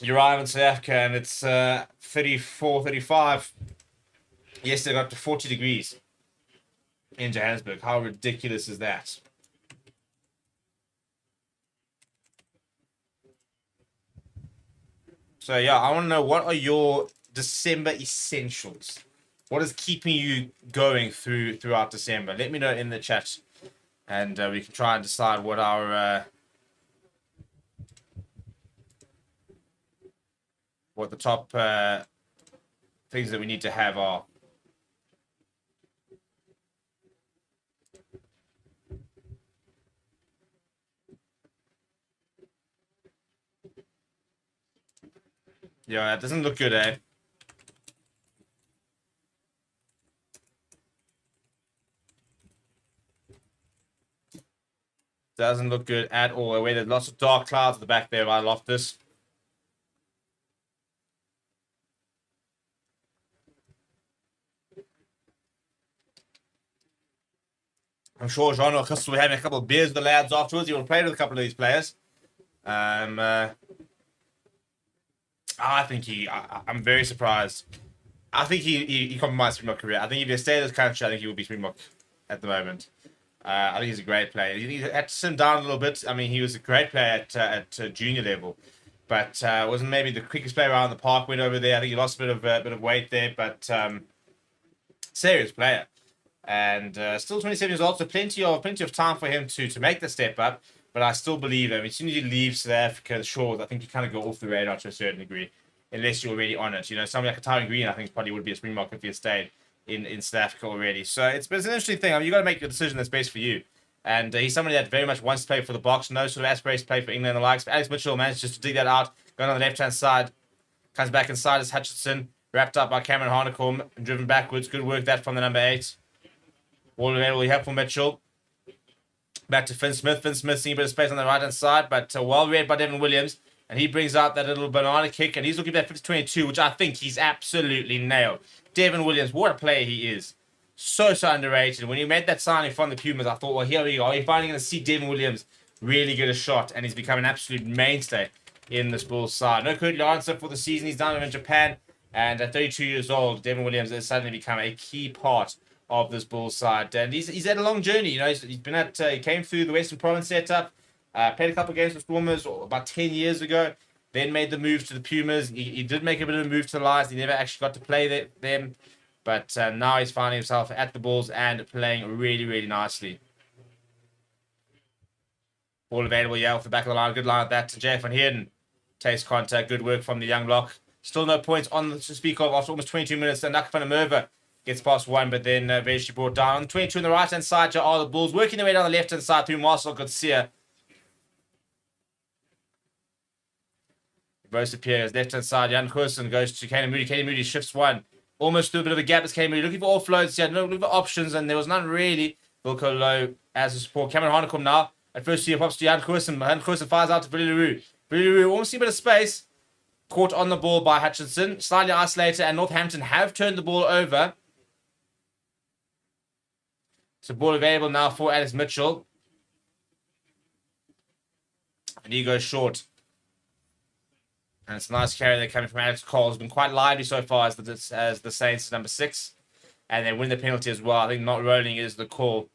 A: You arrive in South Africa, and it's 34, 35. Yesterday, got up to 40 degrees in Johannesburg. How ridiculous is that? So yeah, I want to know, what are your December essentials? What is keeping you going throughout December? Let me know in the chat, and we can try and decide what our what the top things that we need to have are. Yeah, it doesn't look good, eh? Doesn't look good at all. Where there's lots of dark clouds at the back there right off this. I'm sure Jean Auguste will be having a couple of beers with the lads afterwards. He will play with a couple of these players. I I think I'm very surprised. I think he compromised Springbok career. I think if he stayed in this country, I think he would be Springbok at the moment. I think he's a great player. He had to sim down a little bit. I mean, he was a great player at junior level, but wasn't maybe the quickest player around the park. Went over there. I think he lost a bit of weight there, but serious player. And still 27 years old, so plenty of time for him to make the step up. But I still believe that as soon as you leave South Africa's shores, I think you kind of go off the radar to a certain degree, unless you're already on it. You know, somebody like a Tyron Green, I think probably would be a Springbok if he had stayed in South Africa already. So it's an interesting thing. I mean, you got to make the decision that's best for you. And he's somebody that very much wants to play for the Box, no sort of aspirations to play for England and the likes. But Alex Mitchell managed just to dig that out, going on the left-hand side, comes back inside as Hutchinson, wrapped up by Cameron Harnicombe, and driven backwards. Good work that from the number 8. Ball available, helpful Mitchell. Back to Finn Smith. Finn Smith seeing a bit of space on the right-hand side, but well read by Devin Williams. And he brings out that little banana kick, and he's looking at 50-22, which I think he's absolutely nailed. Devin Williams, what a player he is. So underrated. When he made that signing from the Pumas, I thought, well, here we go. Are you finally going to see Devin Williams really get a shot? And he's become an absolute mainstay in this Bulls side. No Currie answer for the season. He's done it in Japan. And at 32 years old, Devin Williams has suddenly become a key part of this Bulls side. And he's had a long journey. You know, he's been at, he came through the Western Province setup, played a couple of games with Stormers about 10 years ago, then made the move to the Pumas. He did make a bit of a move to the Lions. He never actually got to play them. But now he's finding himself at the Bulls and playing really, really nicely. Ball available, yeah, off the back of the line. Good line at that to Jeff Van Heerden. Takes contact. Good work from the young block. Still no points on to speak of after almost 22 minutes. Then Naka van der Merwe gets past one, but then eventually brought down. On 22 on the right-hand side, are the Bulls working their way down the left-hand side through Marcel Gutsia. Rose appears. Left-hand side, Jan Goosen goes to Kane Moody. Kane Moody shifts one. Almost through a bit of a gap as Kane Moody. Looking for offloads. He had looking for options, and there was none really. Wilco Low as a support. Cameron Harnicombe now. At first, he pops to Jan Goosen. Jan Goosen fires out to Billy Leroux. Billy Leroux almost see a bit of space. Caught on the ball by Hutchinson. Slightly isolated, and Northampton have turned the ball over. So ball available now for Alex Mitchell. And he goes short. And it's a nice carry there coming from Alex Cole. It's been quite lively so far as the Saints number 6. And they win the penalty as well. I think not rolling is the call.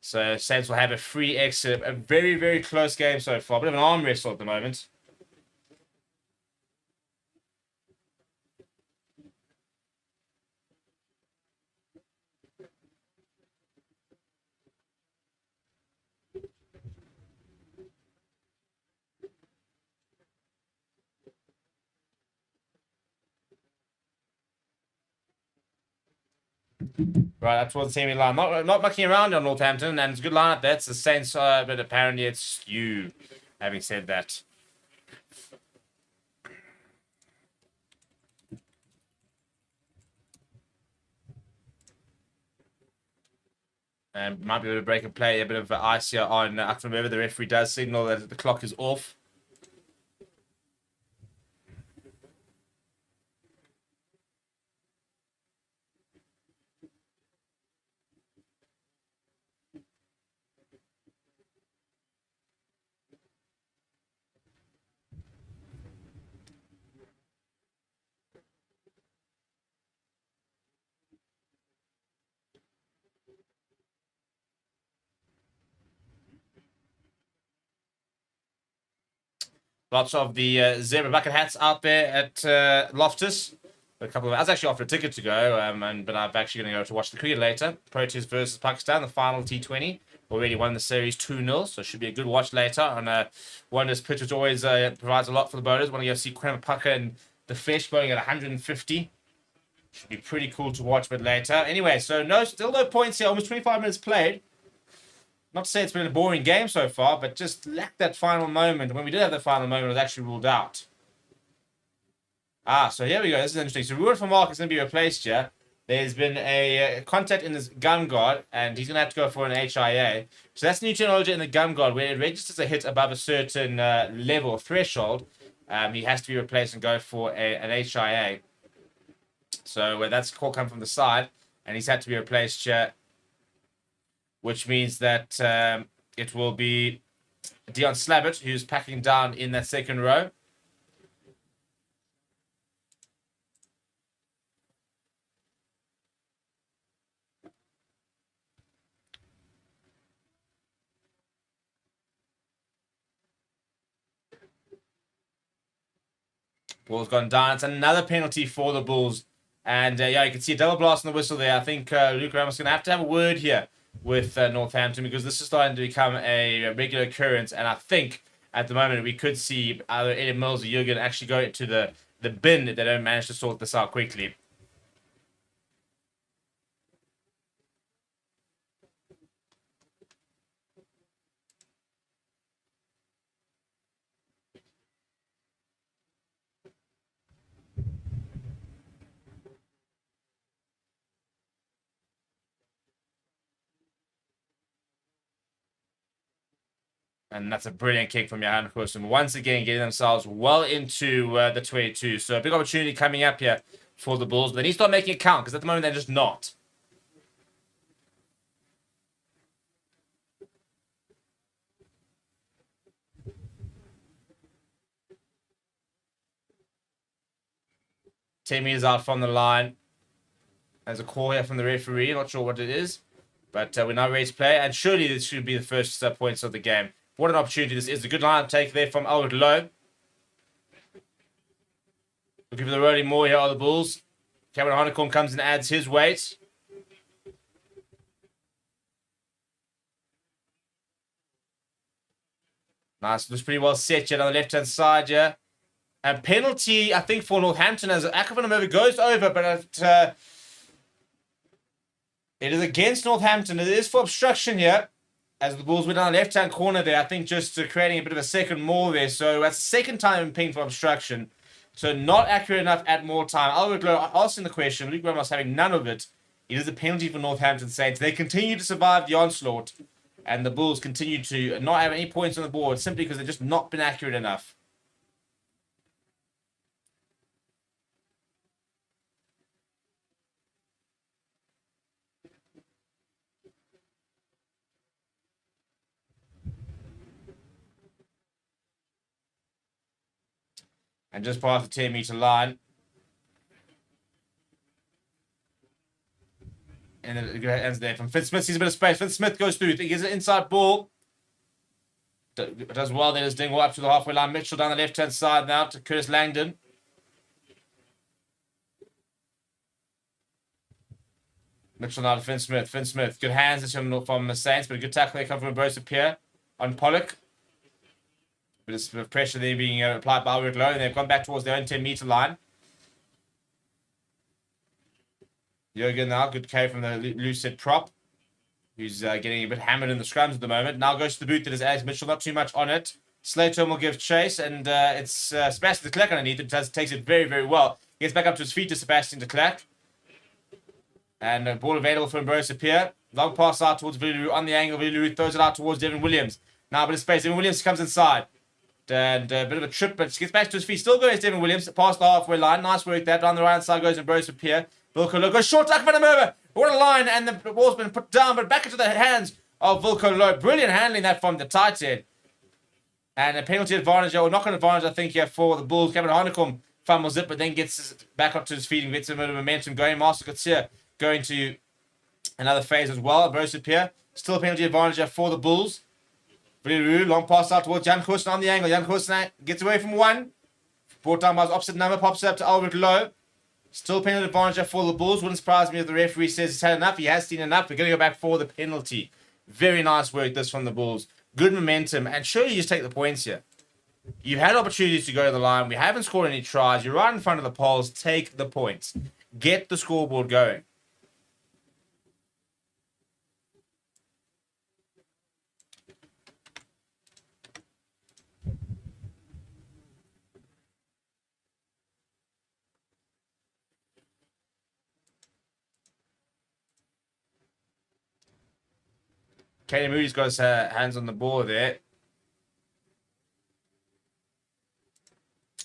A: So Saints will have a free exit. A very, very close game so far. A bit of an arm wrestle at the moment. Right, up towards the semi line. Not mucking around on Northampton, and it's a good line up there. It's the Saints, but apparently it's you. Having said that. And might be able to break and play a bit of ice here on after whenever the referee does signal that the clock is off. Lots of the zebra bucket hats out there at Loftus. I was actually offered a ticket to go, but I'm actually going to go to watch the cricket later. Proteas versus Pakistan, the final T20. Already won the series 2-0, so it should be a good watch later on Wonders pitch, which always provides a lot for the bowlers. Want to go see Kremapaka and the Fish bowling at 150. Should be pretty cool to watch a bit later. Anyway, so still no points here. Almost 25 minutes played. Not to say it's been a boring game so far, but just lacked that final moment. When we did have that final moment, it was actually ruled out. So here we go. This is interesting. So Ruud van Mark is going to be replaced here. There's been a contact in his gum guard, and he's going to have to go for an HIA. So that's new technology in the gum guard, where it registers a hit above a certain level or threshold. He has to be replaced and go for an HIA. So that's a call coming from the side, and he's had to be replaced here, which means that it will be Dion Slabbert who's packing down in that second row. Ball's gone down. It's another penalty for the Bulls. And yeah, you can see a double blast on the whistle there. I think Luke Ramos is going to have a word here with Northampton, because this is starting to become a regular occurrence. And I think at the moment we could see either Eddie Mills or Jurgen actually go into the bin if they don't manage to sort this out quickly. And that's a brilliant kick from Johan Hursum. Once again, getting themselves well into the 22. So a big opportunity coming up here for the Bulls. But they need to start making it count, because at the moment they're just not. Timmy is out from the line. There's a call here from the referee. Not sure what it is. But we're now ready to play. And surely this should be the first points of the game. What an opportunity this is. A good line take there from Albert Lowe. Looking for the rolling more here are the Bulls. Cameron Honeycomb comes and adds his weight. Nice. Looks pretty well set yet on the left-hand side here. And penalty, I think, for Northampton as Akavanomova goes over, but it is against Northampton. It is for obstruction here, as the Bulls went down the left-hand corner there. I think just creating a bit of a second more there. So that's the second time pinged for obstruction. So not accurate enough at more time. Albert Lowe asking the question. Luke Ramos having none of it. It is a penalty for Northampton Saints. They continue to survive the onslaught. And the Bulls continue to not have any points on the board simply because they've just not been accurate enough. And just past the 10-meter line. And then it ends there from Fitzsmith. Sees a bit of space. Fitzsmith goes through. He gets an inside ball. Does well there. Is Dingwall up to the halfway line. Mitchell down the left-hand side now to Curtis Langdon. Mitchell now to Fitzsmith. Fitzsmith. Good hands from the Saints, but a good tackle there come from Ambrose Pierre on Pollock. Bit of pressure there being applied by Albert Lowe, and they've gone back towards their own 10-meter line. Jurgen now, good carry from the loose set prop, who's getting a bit hammered in the scrums at the moment. Now goes to the boot that is Alex Mitchell, not too much on it. Slater will give chase, and it's Sebastian de Klerk underneath it. Takes it very, very well. Gets back up to his feet to Sebastian de Klerk. And ball available for Ambrose Pierre. Long pass out towards Villaroo on the angle. Villaroo throws it out towards Devin Williams. Now a bit of space. Devin Williams comes inside. And a bit of a trip, but gets back to his feet. Still goes Devin Williams past the halfway line. Nice work there. Down the right side goes Ambrose Pierre. Wilco Lowe goes short. Akavanomova. What a line. And the ball's been put down, but back into the hands of Wilco Lowe. Brilliant handling that from the tight end. And a penalty advantage, or knock-on advantage, I think, here for the Bulls. Cameron Honeycomb fumbles it, but then gets back up to his feet and gets a bit of momentum going. Master Coetzee going to another phase as well. Ambrose Pierre. Still a penalty advantage here for the Bulls. Long pass out towards Jan Goosen on the angle. Jan Goosen gets away from one. Brought down by his opposite number. Pops it up to Albert Lowe. Still penalty advantage for the Bulls. Wouldn't surprise me if the referee says he's had enough. He has seen enough. We're going to go back for the penalty. Very nice work this from the Bulls. Good momentum. And sure, you just take the points here. You've had opportunities to go to the line. We haven't scored any tries. You're right in front of the poles. Take the points. Get the scoreboard going. Katie Moody's got his hands on the ball there.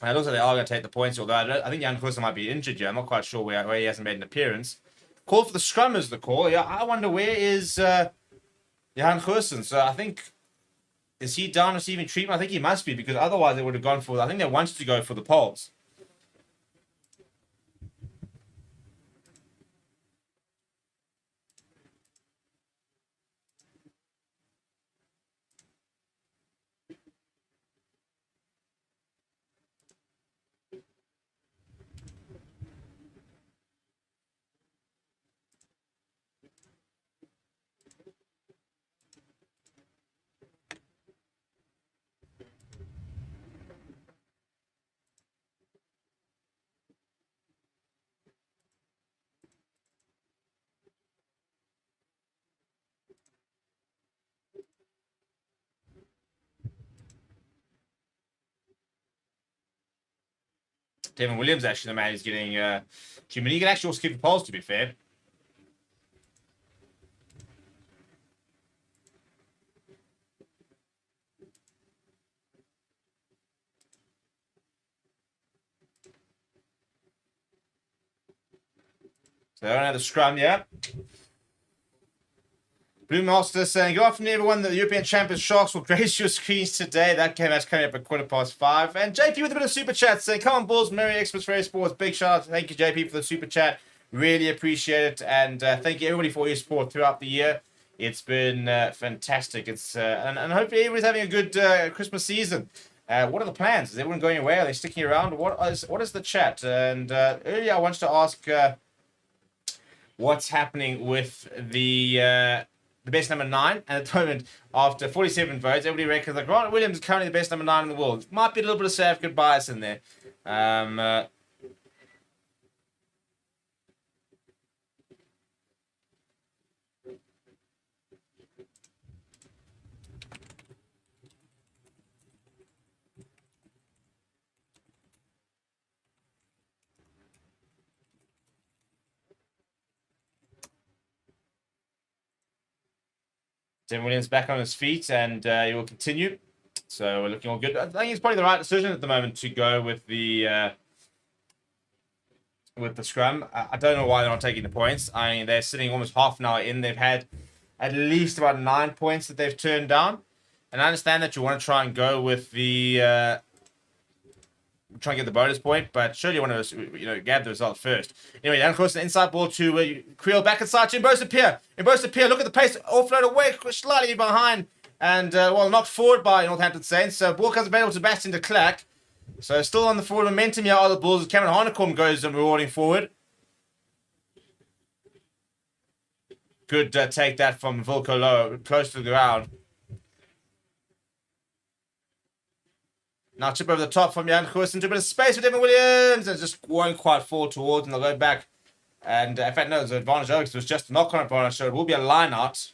A: And it looks like they are going to take the points, although I think Jan Goosen might be injured here. I'm not quite sure where he hasn't made an appearance. Call for the scrum is the call. Yeah, I wonder where is Jan Goosen. So I think, is he down receiving treatment? I think he must be, because otherwise they would have gone for, I think they wanted to go for the poles. Devin Williams actually the man who's getting human. He can actually also keep the poles, to be fair. So they don't have the scrum yet. Blue Master saying, good afternoon, everyone. The European Champions Sharks will grace your screens today. That game that's coming up at 5:15. And JP with a bit of super chat saying, come on, Bulls, Merry Express, Ferry Sports. Big shout out. Thank you, JP, for the super chat. Really appreciate it. And thank you, everybody, for your support throughout the year. It's been fantastic. It's and hopefully everybody's having a good Christmas season. What are the plans? Is everyone going away? Are they sticking around? What is the chat? And earlier I wanted to ask what's happening with the best number 9. And at the moment, after 47 votes, everybody reckons that Grant Williams is currently the best number 9 in the world. Might be a little bit of South African bias in there. Devin Williams back on his feet, and he will continue. So we're looking all good. I think it's probably the right decision at the moment to go with the scrum. I don't know why they're not taking the points. I mean, they're sitting almost half an hour in. They've had at least about 9 points that they've turned down. And I understand that you want to try and go with the try and get the bonus point, but surely you want to grab the result first. Anyway, and of course, the inside ball to Creel back inside to Mbosa Pierre. Mbosa Pierre, look at the pace, offload away, slightly behind, and knocked forward by Northampton Saints. So ball comes available to Bastian de Klerk. So still on the forward momentum here are the Bulls. Cameron Harnekom goes rewarding forward. Good take that from Vilko Low, close to the ground. Now chip over the top from Jan Goos into a bit of space for Devin Williams, and just won't quite fall towards, and they'll go back. And in fact, no, there's an advantage over because it was just a knock-on advantage, so it will be a line-out.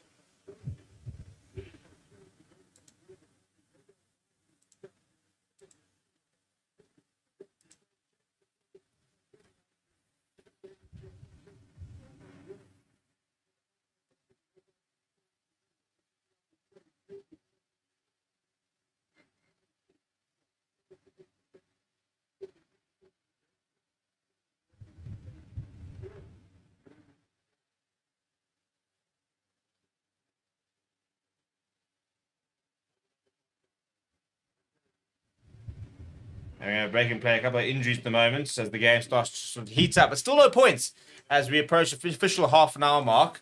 A: We're going to break and play a couple of injuries at the moment as the game starts to sort of heat up, but still no points as we approach the official half-an-hour mark.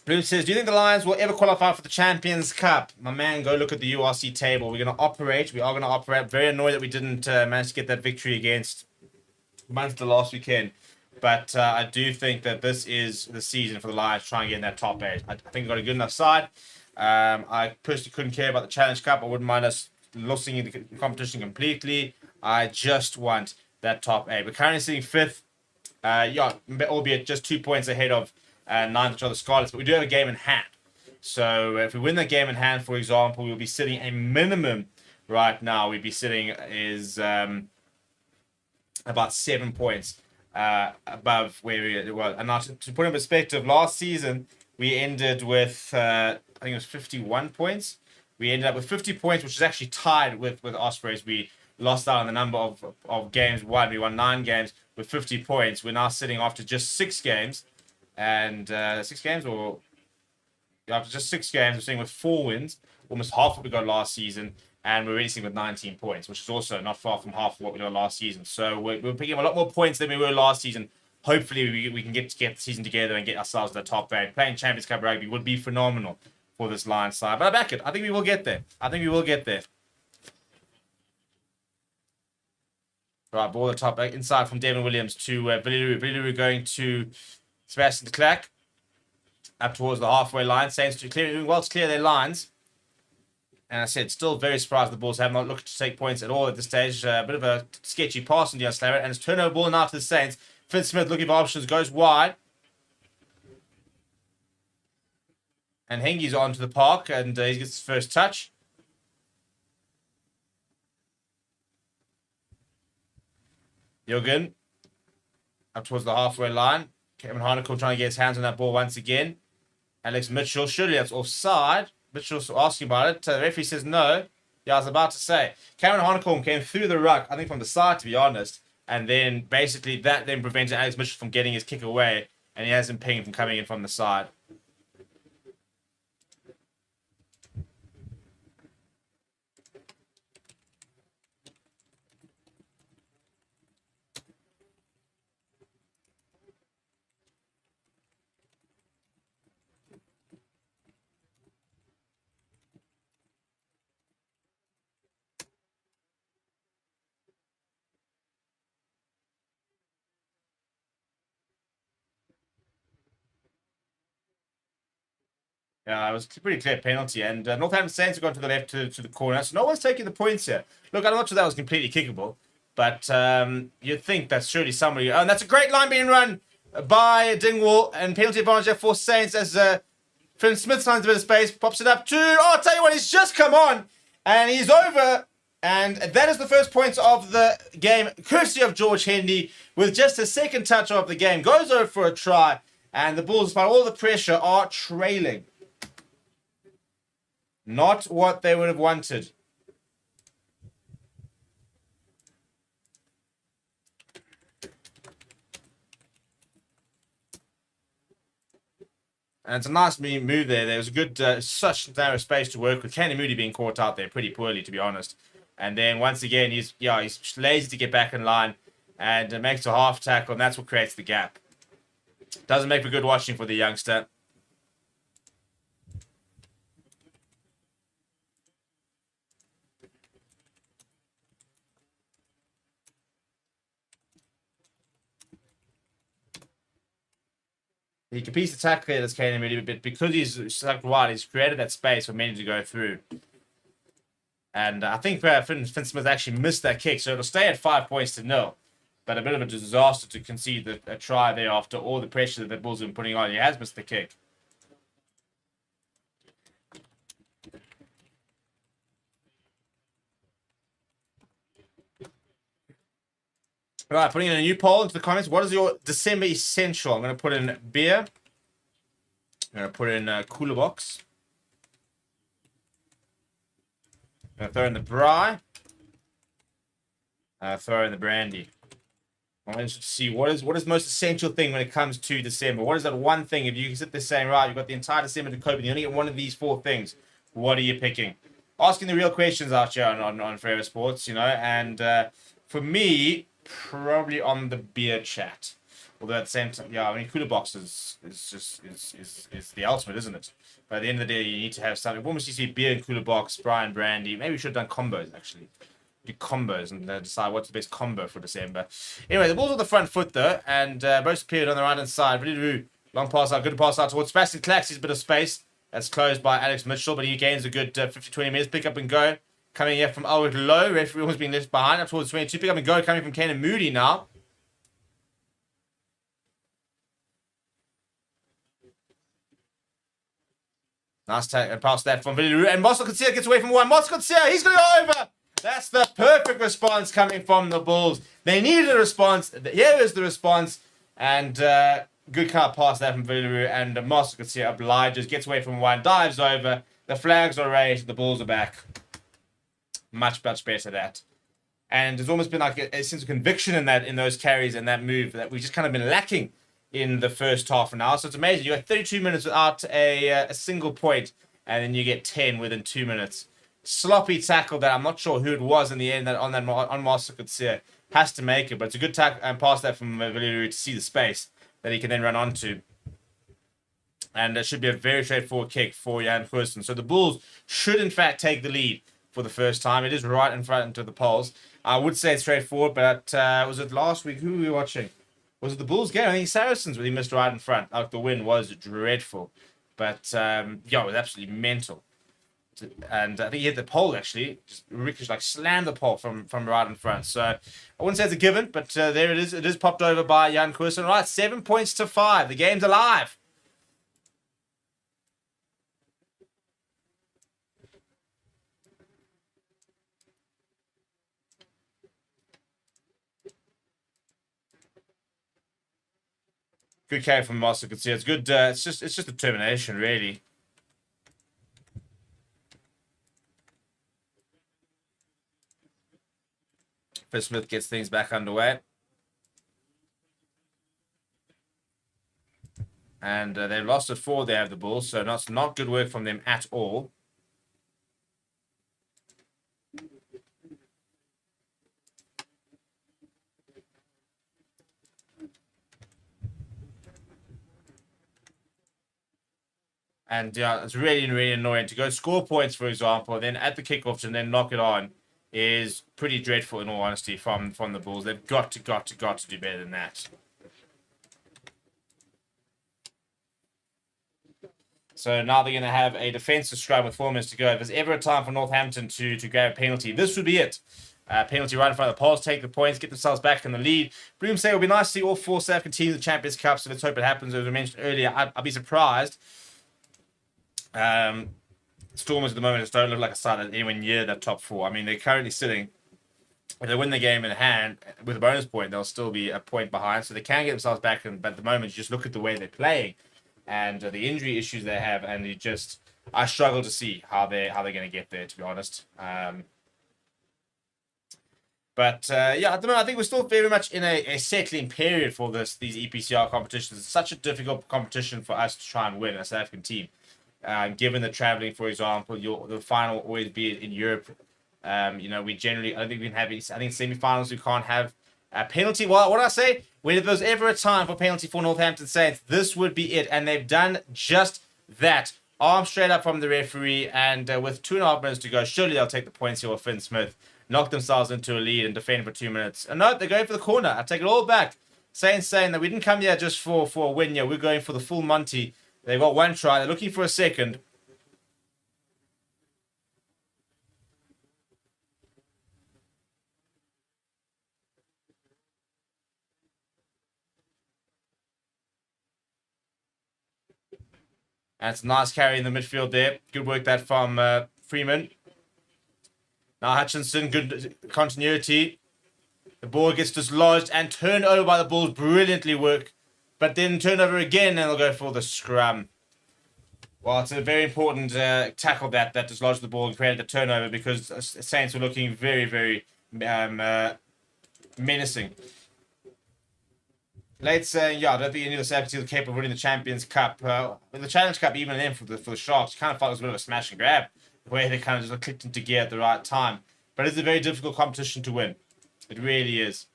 A: Bloom says, do you think the Lions will ever qualify for the Champions Cup? My man, go look at the URC table. We're going to operate. We are going to operate. Very annoyed that we didn't manage to get that victory against Munster last weekend. But I do think that this is the season for the Lions to try and get in that top 8. I think we've got a good enough side. I personally couldn't care about the Challenge Cup. I wouldn't mind us losing the competition completely. I just want that top 8. We're currently sitting 5th. Albeit just 2 points ahead of 9th, which are the Scarlets, but we do have a game in hand. So if we win that game in hand, for example, we'll be sitting a minimum right now. We'd be sitting is about 7 points above where we were. And now to put in perspective, last season we ended with I think it was 51 points. We ended up with 50 points, which is actually tied with Ospreys. We lost out on the number of games won. We won 9 games with 50 points. We're now sitting after just 6 games. And 6 games, or after just 6 games, we're sitting with 4 wins, almost half what we got last season, and we're really sitting with 19 points, which is also not far from half of what we got last season. So we're picking up a lot more points than we were last season. Hopefully, we can get the season together and get ourselves to the top 8. Playing Champions Cup rugby would be phenomenal for this Lions side, but I back it. I think we will get there. Right, ball the top inside from Devin Williams to Villiru. Villiru going to Sebastian de Klerk up towards the halfway line. Saints doing well to clear their lines. And I said, still very surprised the Bulls have not looked to take points at all at this stage. A bit of a sketchy pass on Dion Slater, and it's turnover ball now to the Saints. Finn Smith looking for options, goes wide. And Hengi's on to the park, and he gets his first touch. Jürgen up towards the halfway line. Kevin Harnicle trying to get his hands on that ball once again. Alex Mitchell, surely that's offside. Mitchell's asking about it. The referee says no. Yeah, I was about to say. Cameron Harnicle came through the ruck, I think from the side, to be honest. And then basically that then prevented Alex Mitchell from getting his kick away. And he has him pinging from coming in from the side. Yeah, it was a pretty clear penalty. And Northampton Saints have gone to the left to the corner. So no one's taking the points here. Look, I'm not sure that was completely kickable. But you'd think that's surely somebody. Oh, and that's a great line being run by Dingwall. And penalty advantage for Saints as Finn Smith finds a bit of space. Pops it up to... Oh, I'll tell you what, he's just come on. And he's over. And that is the first points of the game. Courtesy of George Hendy with just a second touch of the game. Goes over for a try. And the Bulls, despite all the pressure, are trailing. Not what they would have wanted. And it's a nice move there. There was a good, such narrow space to work with. Kenny Moody being caught out there pretty poorly, to be honest. And then once again, he's lazy to get back in line and makes a half tackle, and that's what creates the gap. Doesn't make for good watching for the youngster. He competes to tackle it as Kane Moody, but because he's stuck wide, he's created that space for many to go through. And I think Finn Smith actually missed that kick, so it'll stay at 5 points to 0. But a bit of a disaster to concede a try there after all the pressure that the Bulls have been putting on. He has missed the kick. All right, putting in a new poll into the comments. What is your December essential? I'm going to put in beer. I'm going to put in a cooler box. I'm going to throw in the bri. Throw in the brandy. I want to see what is the most essential thing when it comes to December. What is that one thing? If you sit there saying, right, you've got the entire December to cope and you only get one of these 4 things, what are you picking? Asking the real questions out here on Forever Sports, you know. And for me, probably on the beer chat. Although at the same time, yeah, I mean, cooler box is the ultimate, isn't it? But at the end of the day, you need to have something. Almost you see beer and cooler box, Brian Brandy. Maybe we should have done combos actually. Do combos and decide what's the best combo for December. Anyway, the Bulls on the front foot though, and both appeared on the right hand side. Long pass out, good pass out towards Sebastian Clax. He's a bit of space. That's closed by Alex Mitchell, but he gains a good 15-20 meters. Pick up and go. Coming here from Albert Lowe. Referee almost being left behind up towards 22. Pick up and go coming from Kane Moody now. Nice pass that from Villaroo. And Mossel Coetzee gets away from one. Mossel Coetzee, he's going to go over. That's the perfect response coming from the Bulls. They needed a response. Here is the response. And good cut pass that from Villaroo. And Mossel Coetzee obliges, gets away from one, dives over. The flags are raised. The Bulls are back. Much better that. And there's almost been like a sense of conviction in those carries and that move that we've just kind of been lacking in the first half an hour. So it's amazing. You got 32 minutes without a single point, and then you get 10 within 2 minutes. Sloppy tackle that I'm not sure who it was in the end on Mossel Coetzee. Has to make it, but it's a good tackle and pass that from Villaroo to see the space that he can then run onto. And it should be a very straightforward kick for Jan Hurston. So the Bulls should in fact take the lead for the first time. It is right in front of the polls. I would say it's straightforward, but was it last week? Who were we watching? Was it the Bulls game? I think Saracens where he missed right in front. Like the win was dreadful. But, it was absolutely mental. And I think he hit the pole, actually. Just ricocheted, like slammed the pole from right in front. So I wouldn't say it's a given, but there it is. It is popped over by Jan Kursson. Right, 7 points to 5. The game's alive. Good carry from Master. Could see it's good. It's just determination, really. Smith gets things back underway. And they've lost at 4. They have the ball, so that's not good work from them at all. And it's really, really annoying to go score points, for example, then at the kickoff and then knock it on is pretty dreadful, in all honesty, from the Bulls. They've got to do better than that. So now they're going to have a defensive scrum with 4 minutes to go. If there's ever a time for Northampton to grab a penalty, this would be it. Penalty right in front of the post, take the points, get themselves back in the lead. Bloomsday will be nice to see all 4 South African teams in the Champions Cup, so let's hope it happens. As we mentioned earlier, I'd be surprised. Stormers at the moment just don't look like a side that's anywhere near that top 4. I mean, they're currently sitting, if they win the game in hand with a bonus point, they'll still be a point behind, so they can get themselves back in. But at the moment, you just look at the way they're playing and the injury issues they have, and I struggle to see how they're going to get there, to be honest. But at the moment, I think we're still very much in a settling period for these EPCR competitions. It's such a difficult competition for us to try and win, a South African team. Given the traveling, for example, the final will always be in Europe. We generally, I don't think we can have any, I think semi-finals we can't have a penalty. Well, what did I say? When there's ever a time for penalty for Northampton Saints, this would be it. And they've done just that. Arm straight up from the referee, and with 2.5 minutes to go, surely they'll take the points here with Finn Smith. Knock themselves into a lead and defend for 2 minutes. And no, they're going for the corner. I take it all back. Saints saying that we didn't come here just for a win here. We're going for the full Monty. They've got 1 try. They're looking for a second. And it's a nice carry in the midfield there. Good work that from Freeman. Now Hutchinson, good continuity. The ball gets dislodged and turned over by the Bulls. Brilliantly work. But then turn over again and they'll go for the scrum. Well, it's a very important tackle that dislodged the ball and created the turnover, because Saints were looking very, very menacing. Let's say, I don't think any of the South Africans are capable of winning the Champions Cup. The Challenge Cup, even then, for the Sharks, kind of felt it was a bit of a smash and grab, where they kind of just clicked into gear at the right time. But it's a very difficult competition to win. It really is.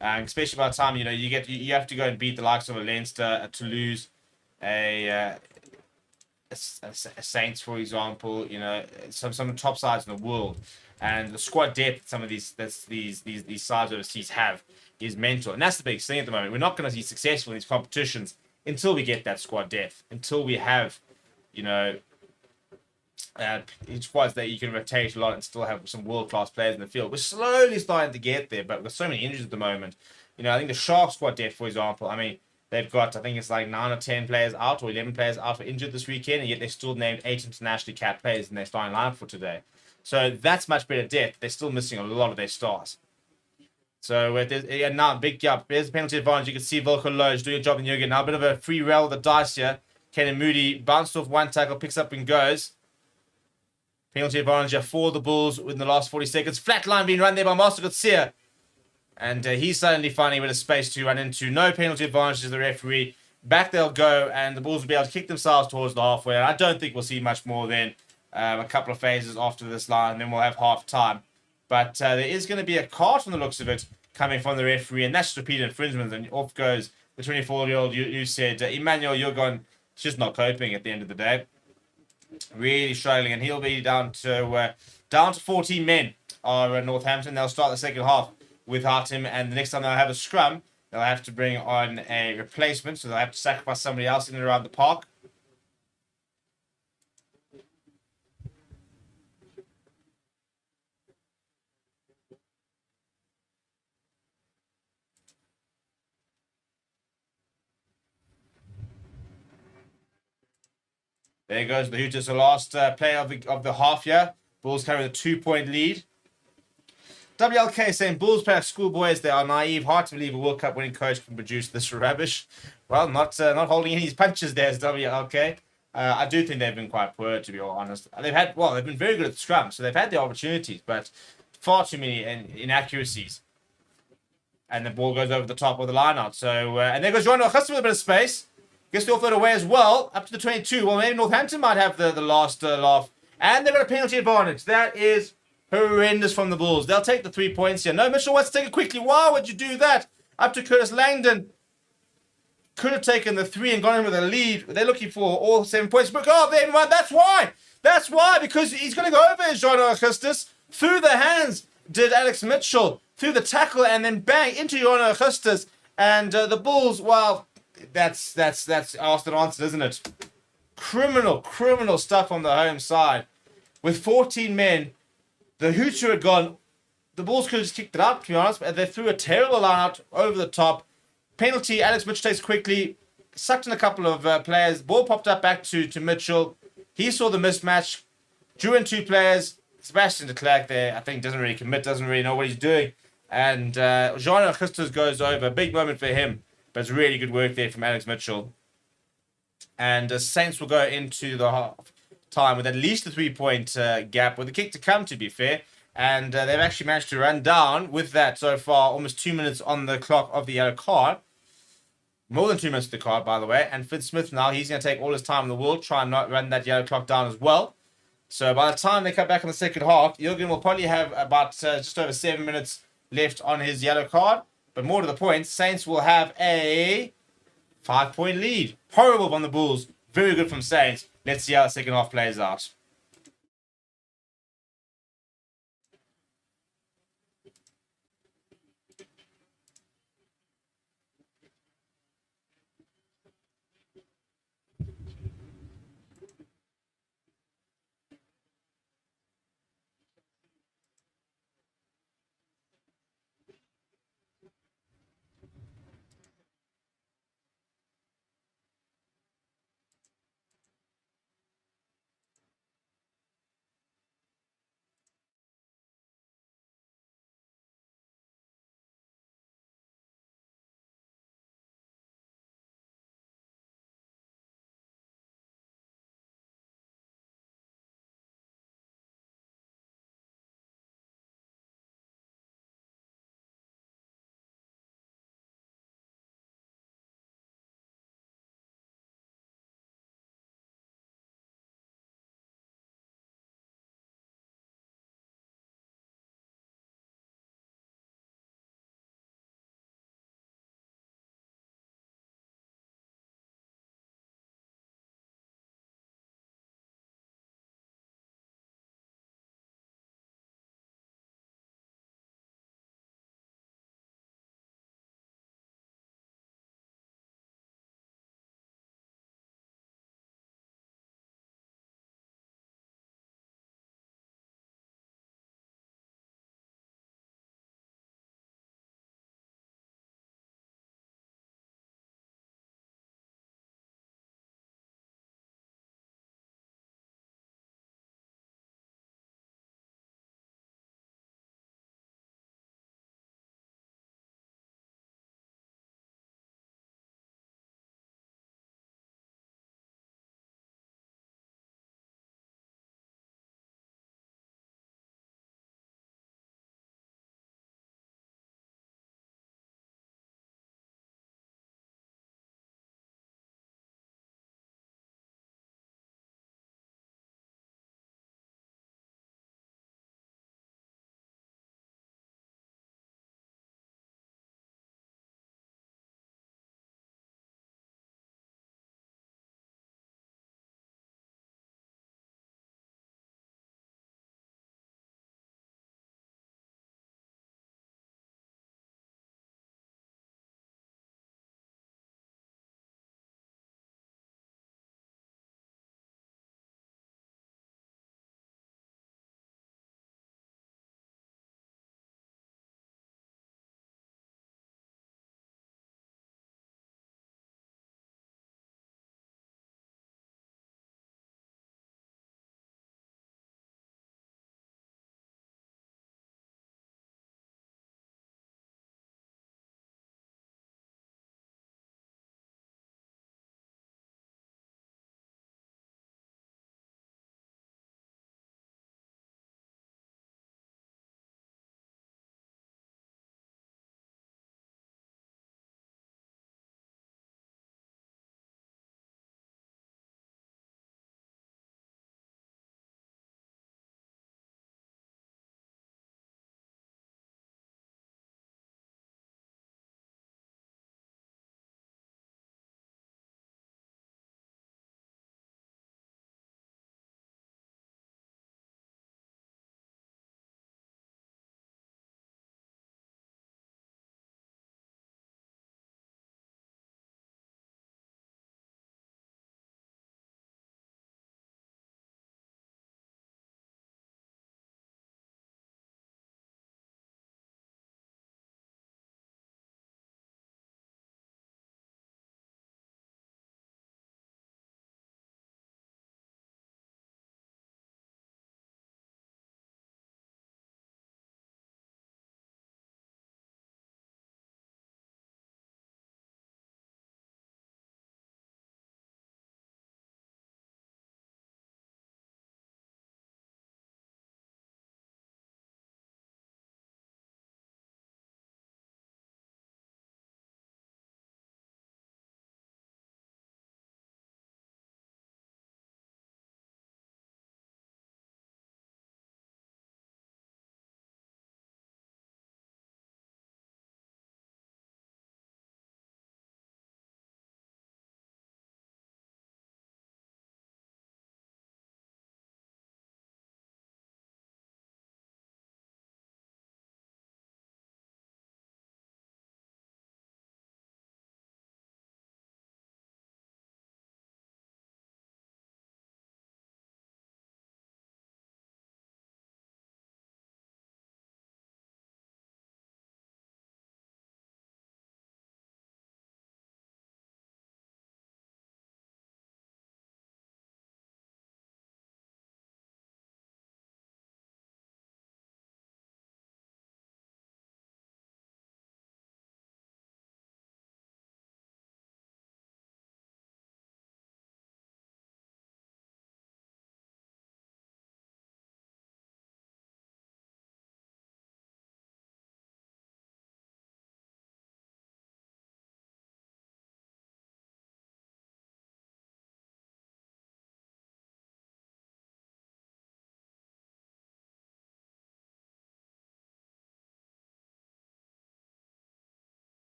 A: Especially by the time, you have to go and beat the likes of a Leinster, a Toulouse, a Saints, for example, some top sides in the world. And the squad depth some of these sides overseas have is mental. And that's the big thing at the moment. We're not going to be successful in these competitions until we get that squad depth, until we have, squads that you can rotate a lot and still have some world-class players in the field. We're slowly starting to get there, but with so many injuries at the moment, I think the Sharks squad depth, for example, they've got, I think it's like 9 or 10 players out, or 11 players out for injured this weekend, and yet they still named 8 internationally capped players in their starting lineup for today. So that's much better depth. They're still missing a lot of their stars. So now big gap. There's a penalty advantage. You can see Volker Loge doing a job in Jurgen. Now a bit of a free roll of the dice here. Kenan Moody bounced off one tackle, picks up and goes. Penalty advantage here for the Bulls within the last 40 seconds. Flat line being run there by Master Gutsia. And he's suddenly finding a bit of space to run into. No penalty advantage to the referee. Back they'll go, and the Bulls will be able to kick themselves towards the halfway. And I don't think we'll see much more than a couple of phases after this line, and then we'll have half time. But there is going to be a card from the looks of it coming from the referee, and that's repeated infringement. And off goes the 24-year-old. You said, Emmanuel Jurgen, just not coping at the end of the day. Really struggling, and he'll be down to 14 men are Northampton. They'll start the second half without him, and the next time they'll have a scrum, they'll have to bring on a replacement, so they'll have to sacrifice somebody else in and around the park. There goes the Hooters, the last play of the half year. Bulls carry a 2-point lead. WLK saying Bulls play like schoolboys. They are naive. Hard to believe a World Cup winning coach can produce this rubbish. Well, not holding any punches there as WLK. I do think they've been quite poor, to be honest. They've been very good at scrum, so they've had the opportunities, but far too many inaccuracies. And the ball goes over the top of the line out. So, and there goes Johan with a bit of space. Gets the offload away as well, up to the 22. Well, maybe Northampton might have the last laugh. And they've got a penalty advantage. That is horrendous from the Bulls. They'll take the 3 points here. No, Mitchell wants to take it quickly. Why would you do that? Up to Curtis Langdon. Could have taken the 3 and gone in with a lead. They're looking for all 7 points. But never mind. That's why. That's why. Because he's going to go over Jean Augustus. Through the hands did Alex Mitchell. Through the tackle and then bang into Jean Augustus. And the Bulls, well, that's asked and answered, isn't it? Criminal stuff on the home side. With 14 men, the Hooter had gone. The Bulls could have just kicked it up, to be honest. But they threw a terrible line out over the top. Penalty, Alex Mitchell takes quickly. Sucked in a couple of players. Ball popped up back to Mitchell. He saw the mismatch. Drew in 2 players. Sebastian de Klerk there, I think, doesn't really commit, doesn't really know what he's doing. And Jean Christus goes over. Big moment for him. But it's really good work there from Alex Mitchell. And Saints will go into the half time with at least a 3-point gap, with a kick to come, to be fair. And they've actually managed to run down with that so far, almost 2 minutes on the clock of the yellow card. More than 2 minutes of the card, by the way. And Fitz Smith now, he's going to take all his time in the world, try and not run that yellow clock down as well. So by the time they come back in the second half, Jürgen will probably have about just over 7 minutes left on his yellow card. But more to the point, Saints will have a 5-point lead. Horrible from the Bulls. Very good from Saints. Let's see how the second half plays out.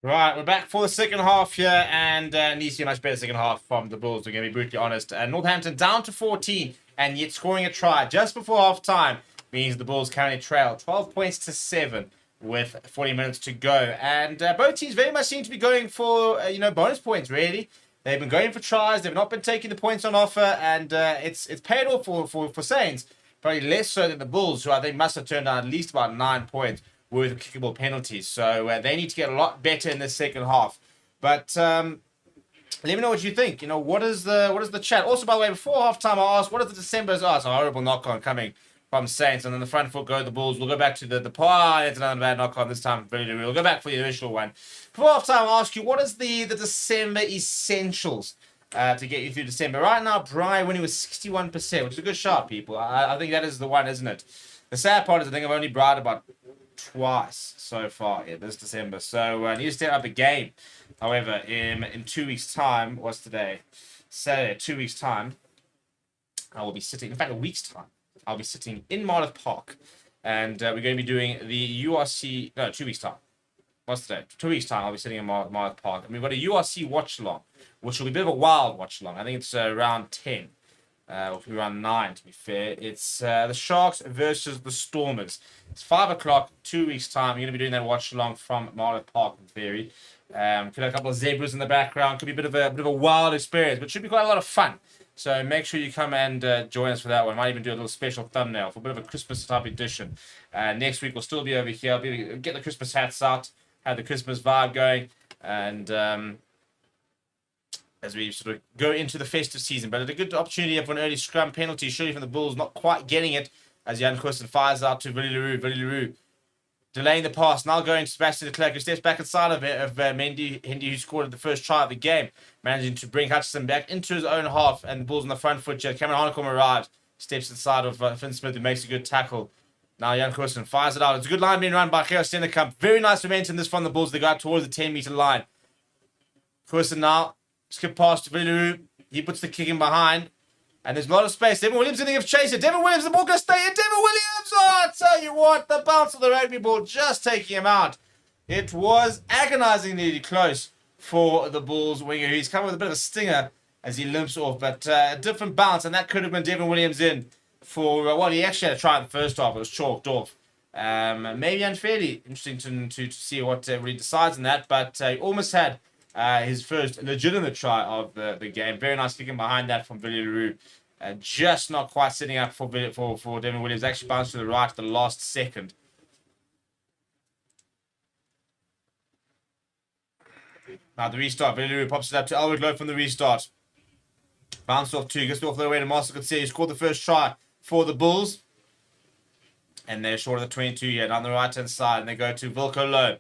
A: Right, we're back for the second half here, and needs to be a much better second half from the Bulls. We're going to be brutally honest. Northampton down to 14, and yet scoring a try just before half time means the Bulls currently trail 12 points to 7 with 40 minutes to go. And both teams very much seem to be going for bonus points. Really, they've been going for tries. They've not been taking the points on offer, and it's paid off for Saints. Probably less so than the Bulls, who I think must have turned down at least about 9 points worth of kickable penalties. So they need to get a lot better in the second half. But let me know what you think. What is the chat? Also, by the way, before halftime, I asked, what is the December's? Oh, it's a horrible knock-on coming from Saints. And then the front foot go the Bulls. We'll go back to the par. It's another bad knock-on this time. We'll go back for the initial one. Before halftime, I'll ask you, what is the December essentials to get you through December? Right now, Brian winning with 61%, which is a good shot, people. I think that is the one, isn't it? The sad part is I think I've only bribed about twice so far this December. So I need to step up the game. However, in 2 weeks' time, what's today? Saturday, 2 weeks' time, I will be sitting, in fact, a week's time, I'll be sitting in Marlow Park. And we're going to be doing the URC, no, 2 weeks' time. What's today? 2 weeks' time, I'll be sitting in Marlow Park. And we've got a URC Watchalong, which will be a bit of a wild Watchalong. I think it's around 10. Or around 9, to be fair. It's the Sharks versus the Stormers. It's 5 o'clock, 2 weeks' time. You're going to be doing that watch along from Marlow Park, in theory. Could have a couple of zebras in the background. Could be a bit of a wild experience, but should be quite a lot of fun. So make sure you come and join us for that one. Might even do a little special thumbnail for a bit of a Christmas type edition. Next week we'll still be over here. Get the Christmas hats out, have the Christmas vibe going, and as we sort of go into the festive season. But it's a good opportunity for an early scrum penalty, surely from the Bulls, not quite getting it, as Jan Kosten fires out to Willie Leroux, delaying the pass, now going to Sebastian de Klerk, who steps back inside of Mendy, who scored the first try of the game, managing to bring Hutchison back into his own half, and the Bulls on the front foot here. Cameron Hanekom arrives, steps inside of Finn Smith, who makes a good tackle. Now Jan Kosten fires it out. It's a good line being run by Gerard Stennekamp. Very nice momentum this from the Bulls. They go out towards the 10-meter line. Kosten now skip past to Willie Leroux. He puts the kick in behind. And there's a lot of space. Devin Williams going to give chase it. Devin Williams, the ball going to stay in. Devin Williams! Oh, I tell you what, the bounce of the rugby ball just taking him out. It was agonizingly close for the Bulls winger. He's come with a bit of a stinger as he limps off. But a different bounce, and that could have been Devin Williams in for, well, he actually had a try in the first half. It was chalked off. Maybe unfairly. Interesting to see what he decides on that. But he almost had his first legitimate try of the game. Very nice kicking behind that from Willie Leroux. Just not quite sitting up for Devin Williams. Actually bounced to the right at the last second. Now the restart. Willie Leroux pops it up to Elwood Lowe from the restart. Bounced off two. Gets off the way to Master Coetzee, who scored the first try for the Bulls. And they're short of the 22 yet on the right-hand side. And they go to Wilco Lowe.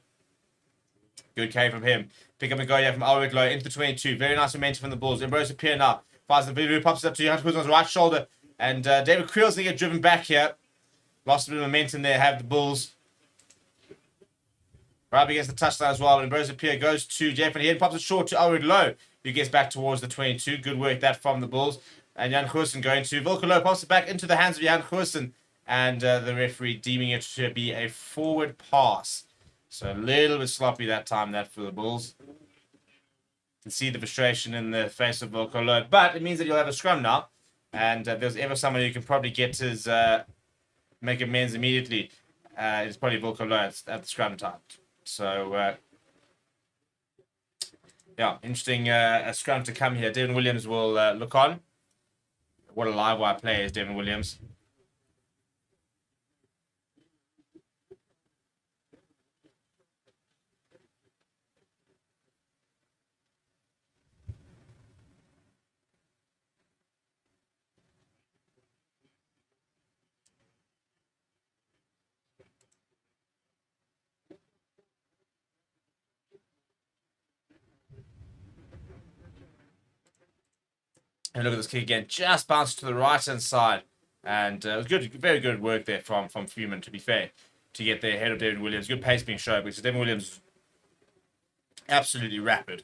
A: Good K from him. Pick up and go from Elwood Lowe into the 22. Very nice momentum from the Bulls. Ambrose Pierre now. Fires the video, pops it up to Hunter Cruz on his right shoulder. And David Creel's going to get driven back here. Lost a bit of momentum there, have the Bulls. Right up against the touchline as well. And Ambrose Pierre goes to Jeff, and he pops it short to Elwood Lowe, who gets back towards the 22. Good work that from the Bulls. And Jan Goosen going to Wilco Lowe, pops it back into the hands of Jan Goosen. And the referee deeming it to be a forward pass. So a little bit sloppy that time, that for the Bulls. You can see the frustration in the face of Wilco Lowe. But it means that you'll have a scrum now. And if there's ever someone who can probably get his make amends immediately, it's probably Wilco Lowe at the scrum time. So, yeah, interesting a scrum to come here. Devin Williams will look on. What a live wire player is Devin Williams. And look at this kick again. Just bounced to the right-hand side. And it was good, very good work there from Fuman, to be fair, to get there ahead of Devin Williams. Good pace being shown because Devin Williams absolutely rapid.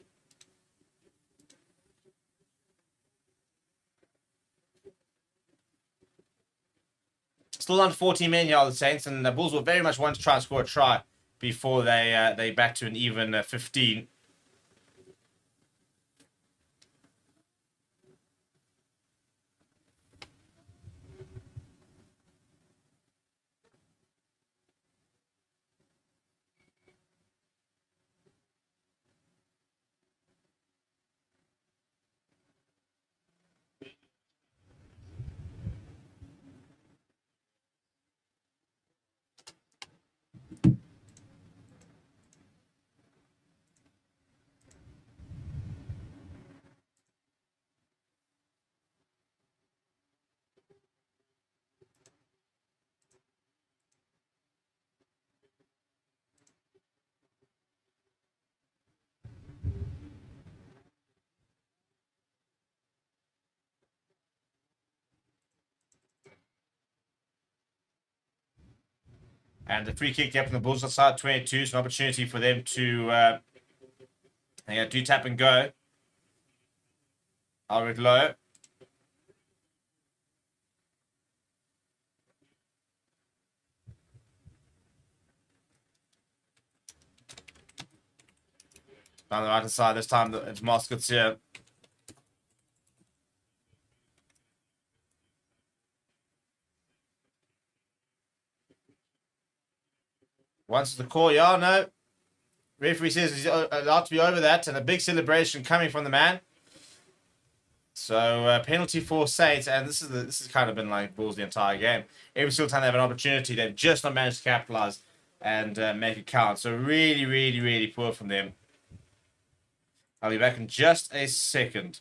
A: Still under 14 men here, all the Saints, and the Bulls will very much want to try and score a try. before they back to an even 15. And the free kick up from the Bulls side, 22. So an opportunity for them to do tap and go. Alred low. Down the right hand side this time, it's Moscows here. Once the call, yeah, no. Referee says he's allowed to be over that, and a big celebration coming from the man. So penalty for Saints, and this is kind of been like Bulls the entire game. Every single time they have an opportunity, they've just not managed to capitalize and make it count. So really, really, really poor from them. I'll be back in just a second.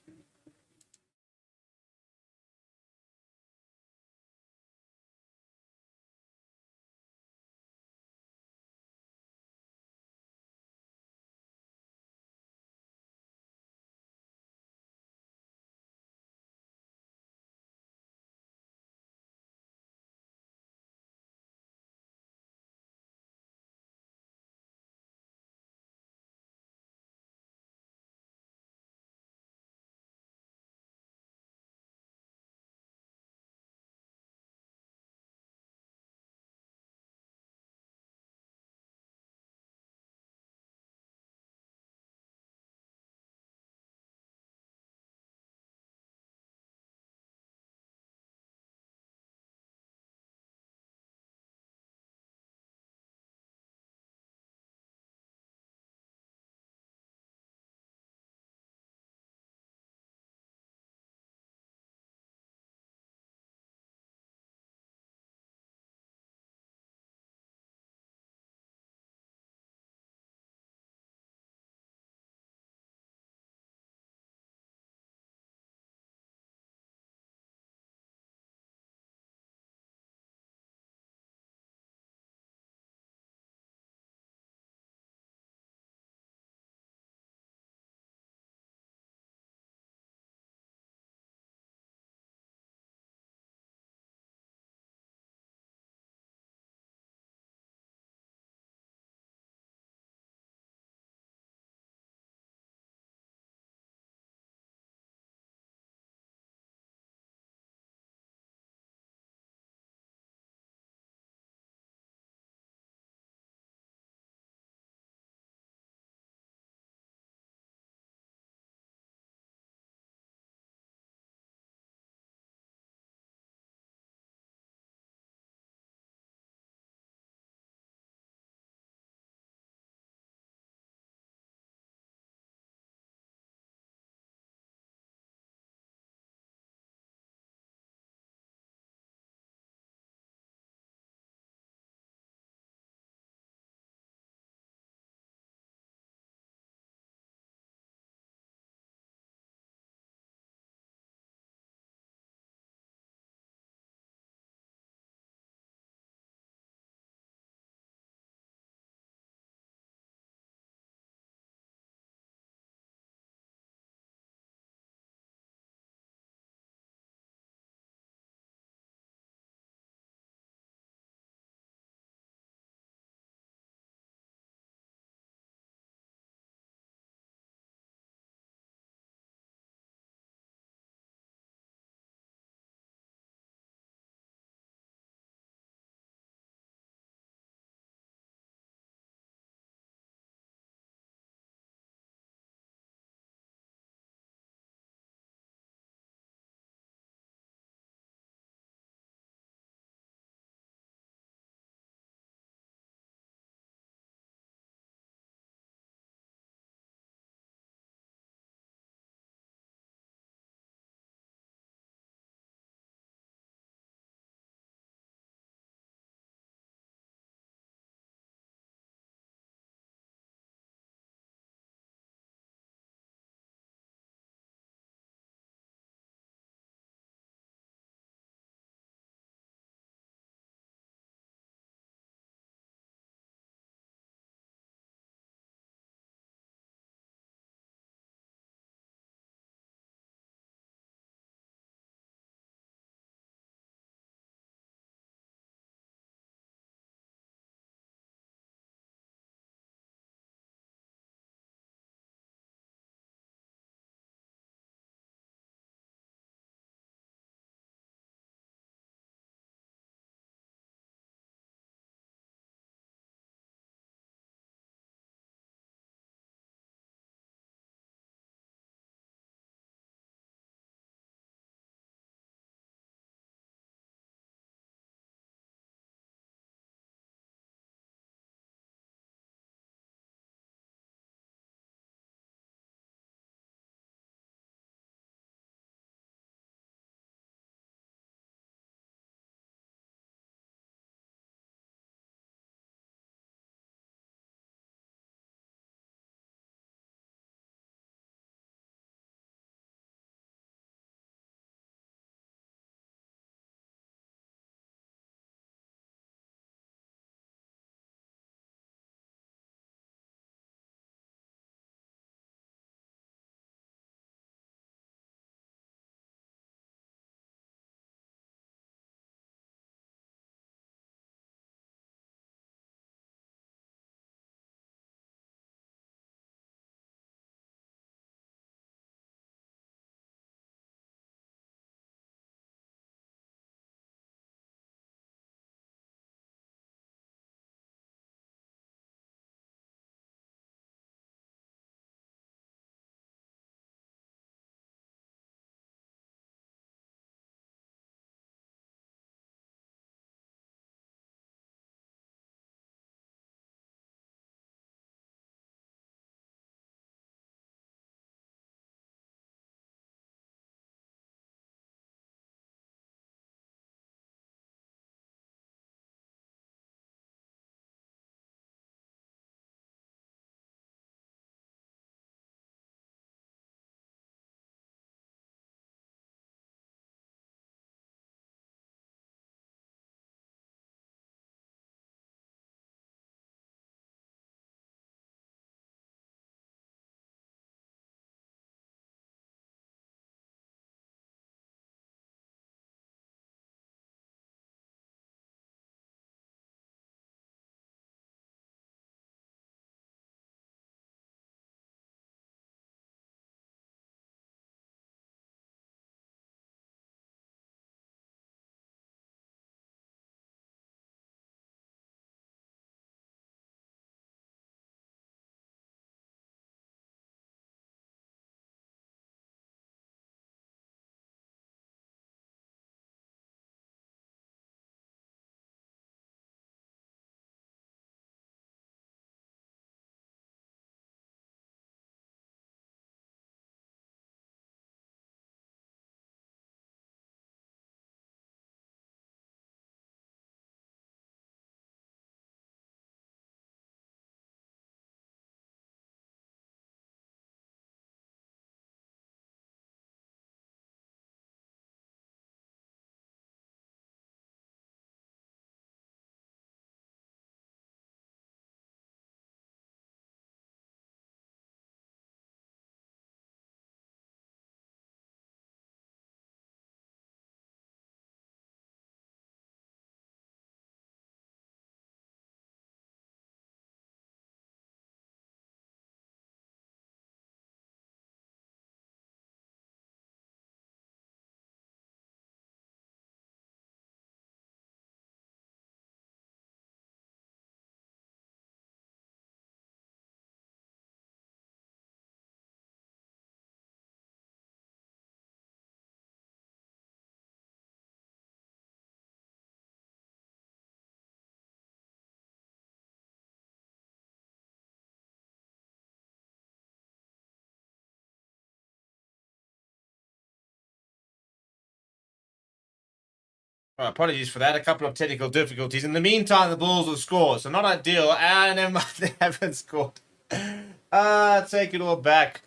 A: Apologies for that. A couple of technical difficulties. In the meantime, the Bulls will score. So not ideal. And never mind, they haven't scored. Take it all back.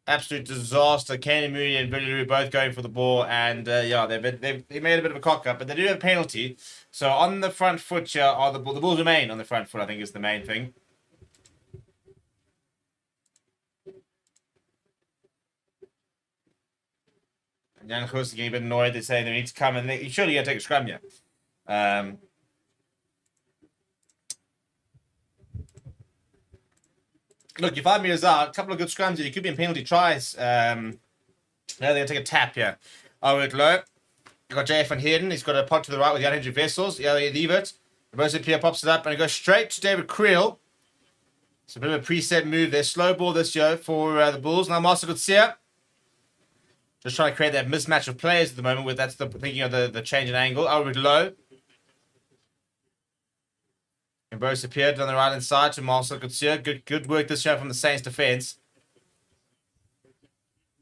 A: Absolute disaster. Kane Mooney and Billy both going for the ball. And yeah, they made a bit of a cock up. But they do have a penalty. So on the front foot here are the Bulls remain on the front foot, I think is the main thing. Jan Goos is getting a bit annoyed. They say they need to come and you surely got to take a scrum here. Look, you're 5 meters out. A couple of good scrums here. You could be in penalty tries. Now they're going to take a tap here. Over low. You've got JF Van Heerden. He's got a pot to the right with Jan Hendrik Vessels. Yeah, they leave it. Varsity Pierre pops it up and it goes straight to David Creel. It's a bit of a preset move there. Slow ball this year for the Bulls. Now Marcel Gutsia. Just trying to create that mismatch of players at the moment. With that's the thinking of the change in angle. Over low. And Burrows appeared on the right hand side to Marcel Gutsia. Good work this year from the Saints defense.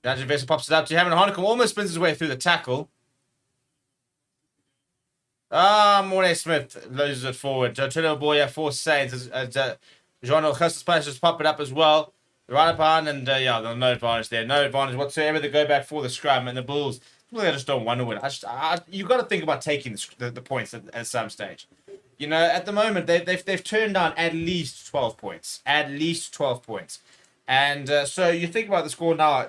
A: Jan Vessel pops it up to him and Hanekom almost spins his way through the tackle. Mornay Smith loses it forward. Turtle Boya for Saints. Jean Augustus Spanish just pop it up as well. Right up on, and yeah, no advantage there. No advantage whatsoever. They go back for the scrum, and the Bulls, they just don't want to win. You've got to think about taking the points at some stage. You know, at the moment, they've turned down at least 12 points. At least 12 points. And so you think about the score now,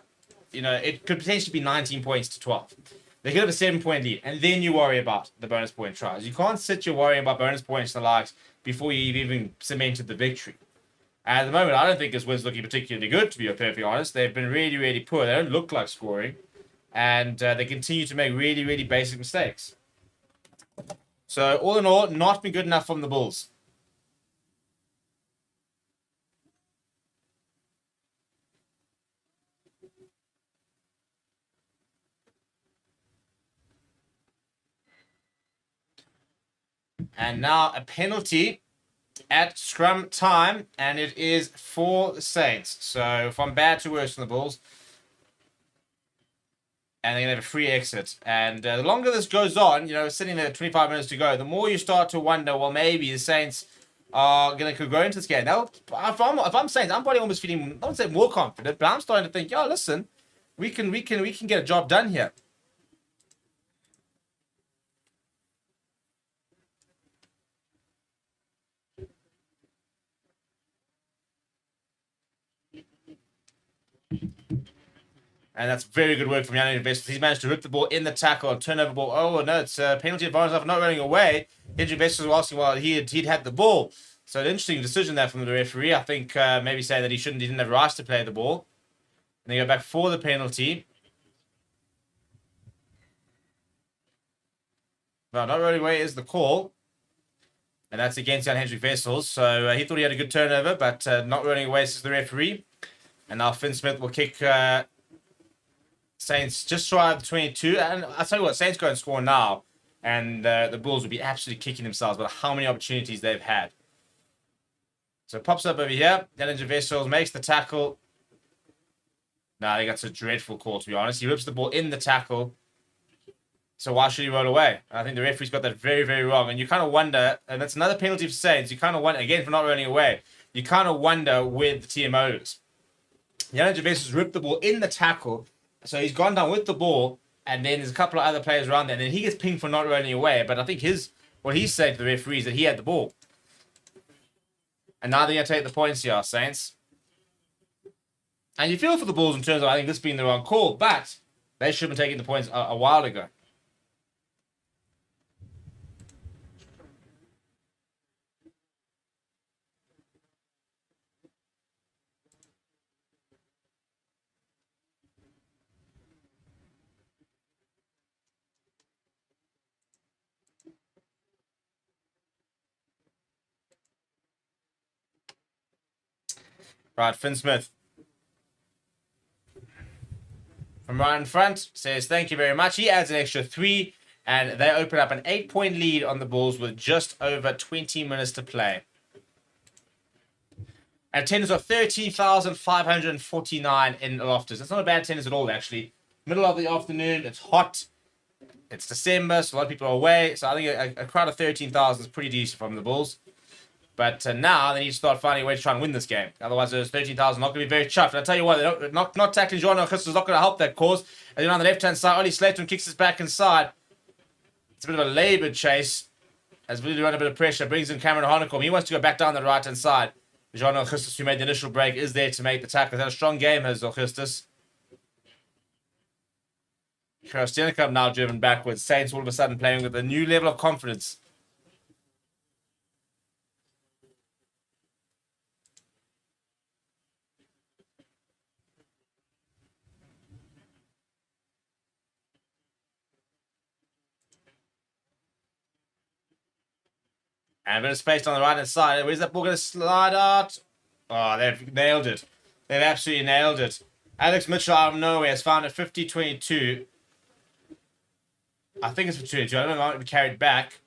A: you know, it could potentially be 19 points to 12. They could have a 7-point lead, and then you worry about the bonus point tries. You can't sit here worrying about bonus points and the likes before you've even cemented the victory. At the moment, I don't think this win's looking particularly good, to be perfectly honest. They've been really, really poor. They don't look like scoring. And they continue to make really, really basic mistakes. So, all in all, not been good enough from the Bulls. And now a penalty at scrum time, and it is for the Saints. So from bad to worse from the Bulls. And they're going to have a free exit. And the longer this goes on, you know, sitting there 25 minutes to go, the more you start to wonder, well, maybe the Saints are going to go into this game. Now, if I'm Saints, I'm probably almost feeling, I wouldn't say more confident, but I'm starting to think, yo, listen, we can get a job done here. And that's very good work from Jan Vessels. He's managed to rip the ball in the tackle and turnover ball. Oh, no, it's a penalty advantage for not running away. Hendrik Vessels was asking while he'd had the ball. So an interesting decision there from the referee. I think maybe saying that he didn't have rights to play the ball. And they go back for the penalty. Well, not running away is the call. And that's against Jan Hendrik Vessels. So he thought he had a good turnover, but not running away is the referee. And now Finn Smith will kick Saints just shy of the 22. And I'll tell you what, Saints go and score now. And the Bulls will be absolutely kicking themselves about how many opportunities they've had. So it pops up over here. Jan Hendrik Vessels makes the tackle. No, I think that's a dreadful call, to be honest. He rips the ball in the tackle. So why should he roll away? I think the referee's got that very, very wrong. And you kind of wonder, and that's another penalty for Saints. You kind of wonder, again, for not running away, you kind of wonder where the TMO is. Jan Hendrik Vessels ripped the ball in the tackle. So he's gone down with the ball, and then there's a couple of other players around there, and then he gets pinged for not running away. But I think what he's saying to the referee is that he had the ball. And now they're going to take the points here, Saints. And you feel for the Bulls in terms of, I think, this being the wrong call, but they should have been taking the points a while ago. Right, Finn Smith. From right in front, says thank you very much. He adds an extra 3, and they open up an 8-point lead on the Bulls with just over 20 minutes to play. Attendance of 13,549 in Loftus. That's not a bad attendance at all, actually. Middle of the afternoon, it's hot. It's December, so a lot of people are away. So I think a crowd of 13,000 is pretty decent from the Bulls. But now they need to start finding a way to try and win this game. Otherwise, those 13,000 not going to be very chuffed. And I tell you what, not tackling Joanna Christus is not going to help that cause. And then on the left-hand side, Ollie Slayton kicks us back inside. It's a bit of a laboured chase. As Willie run a bit of pressure, brings in Cameron Honeycomb. He wants to go back down the right-hand side. Joanna Christus, who made the initial break, is there to make the tackle. He's had a strong game, has Christus. Krastennikov now driven backwards. Saints all of a sudden playing with a new level of confidence. And a bit of space on the right-hand side. Where's that ball going to slide out? Oh, they've nailed it. They've absolutely nailed it. Alex Mitchell out of nowhere has found a 50-22. I think it's for 22. I don't know if it might be carried back.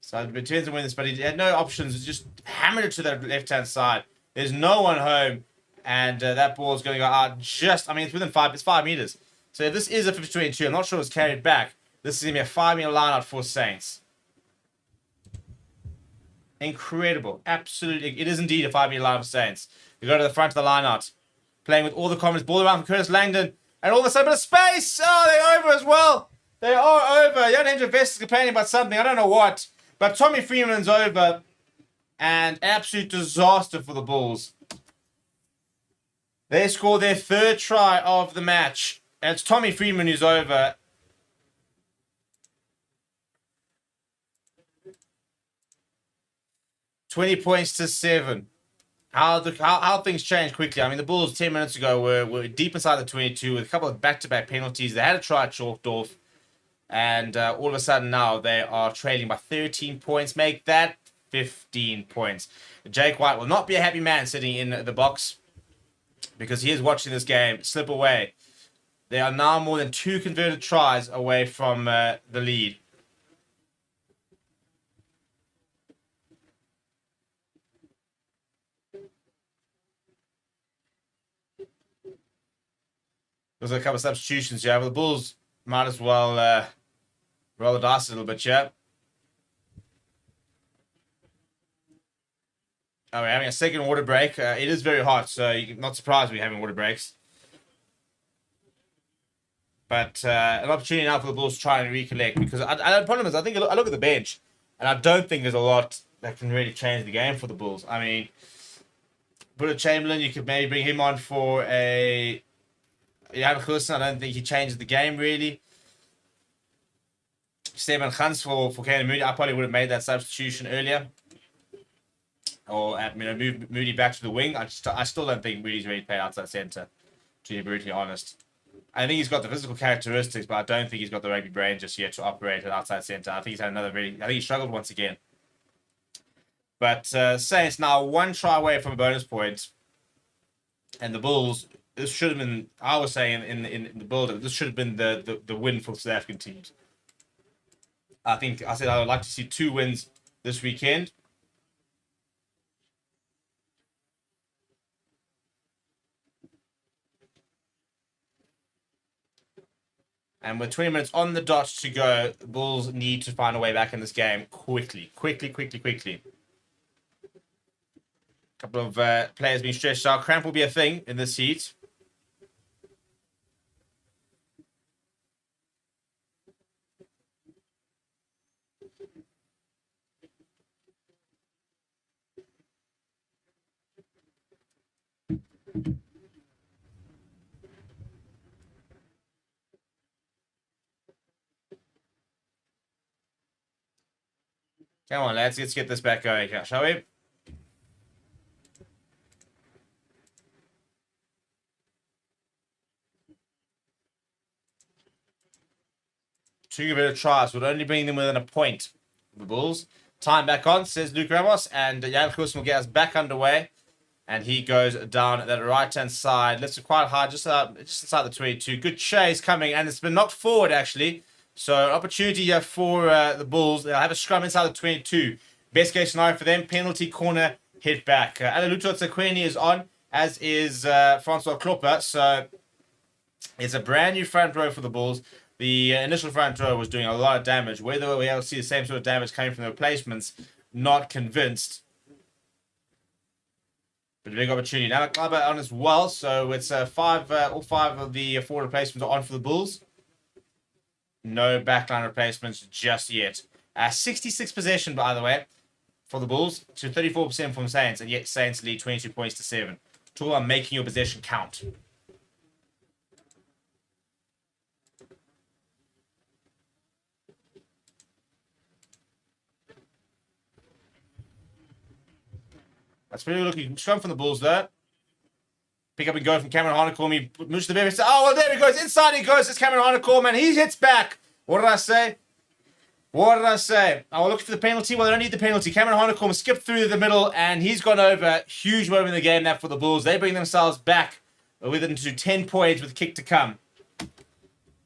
A: So it depends on when this, but he had no options. He just hammered it to the left-hand side. There's no one home. And that ball is going to go out just, I mean, it's within 5 meters. So if this is a 50-22, I'm not sure it was carried back. This is going to be a 5-meter line out for Saints. Incredible. Absolutely. It is indeed a 5-meter line for Saints. We go to the front of the line out. Playing with all the comments. Ball around for Curtis Langdon. And all of a sudden, a bit of space. Oh, they're over as well. They are over. Young Angel Vest is complaining about something. I don't know what. But Tommy Freeman's over. And absolute disaster for the Bulls. They score their third try of the match. And it's Tommy Freeman who's over. $20 points to 7. How things change quickly. I mean, the Bulls 10 minutes ago were deep inside the 22 with a couple of back-to-back penalties. They had a try chalked off. And all of a sudden now they are trailing by 13 points. Make that 15 points. Jake White will not be a happy man sitting in the box because he is watching this game slip away. They are now more than 2 converted tries away from the lead. There's a couple of substitutions here, but the Bulls might as well roll the dice a little bit, yeah. Oh, we're having a second water break. It is very hot, so you're not surprised we're having water breaks. But an opportunity now for the Bulls to try and recollect, because the problem is, I look at the bench, and I don't think there's a lot that can really change the game for the Bulls. I mean, Buddha Chamberlain, you could maybe bring him on for a... Jan Goosen, I don't think he changes the game, really. Stefan Gans for Kane Moody, I probably would have made that substitution earlier. Or, move Moody back to the wing. I still don't think Moody's ready to play outside centre, to be brutally honest. I think he's got the physical characteristics, but I don't think he's got the rugby brain just yet to operate at outside centre. I think he's had I think he struggled once again. But Saints now 1 try away from a bonus point. And the Bulls... This should have been, I was saying in the build-up, this should have been the win for South African teams. I said I would like to see 2 wins this weekend. And with 20 minutes on the dot to go, the Bulls need to find a way back in this game quickly. A couple of players being stretched out. Cramp will be a thing in this heat. Come on, lads. Let's get this back going, shall we? Two converted tries would only bring them within a point. The Bulls. Time back on, says Luke Ramos. And Jan Goosen will get us back underway. And he goes down that right-hand side. Lifts it quite high, just inside the 22. Good chase coming. And it's been knocked forward, actually. So, opportunity here for the Bulls. They'll have a scrum inside the 22. Best case scenario for them, penalty corner hit back. Alaluto Tsekweni is on, as is Francois Klopper. So, it's a brand new front row for the Bulls. The initial front row was doing a lot of damage. Whether we will see the same sort of damage coming from the replacements, not convinced. But a big opportunity. Now Clubber on as well, so it's all five of the forward replacements are on for the Bulls. No backline replacements just yet. 66 possession, by the way, for the Bulls to 34% from Saints, and yet Saints lead 22 points to 7. Talk about making your possession count. That's really looking strong from the Bulls there. Pick up and go from Cameron Harnicorn. He moves to the baby. Oh, well, there he goes. Inside he goes. It's Cameron Harnicorn, man. He hits back. What did I say? What did I say? I will look for the penalty. Well, they don't need the penalty. Cameron Harnicorn skipped through the middle, and he's gone over. Huge moment in the game now for the Bulls. They bring themselves back with into 10 points with a kick to come.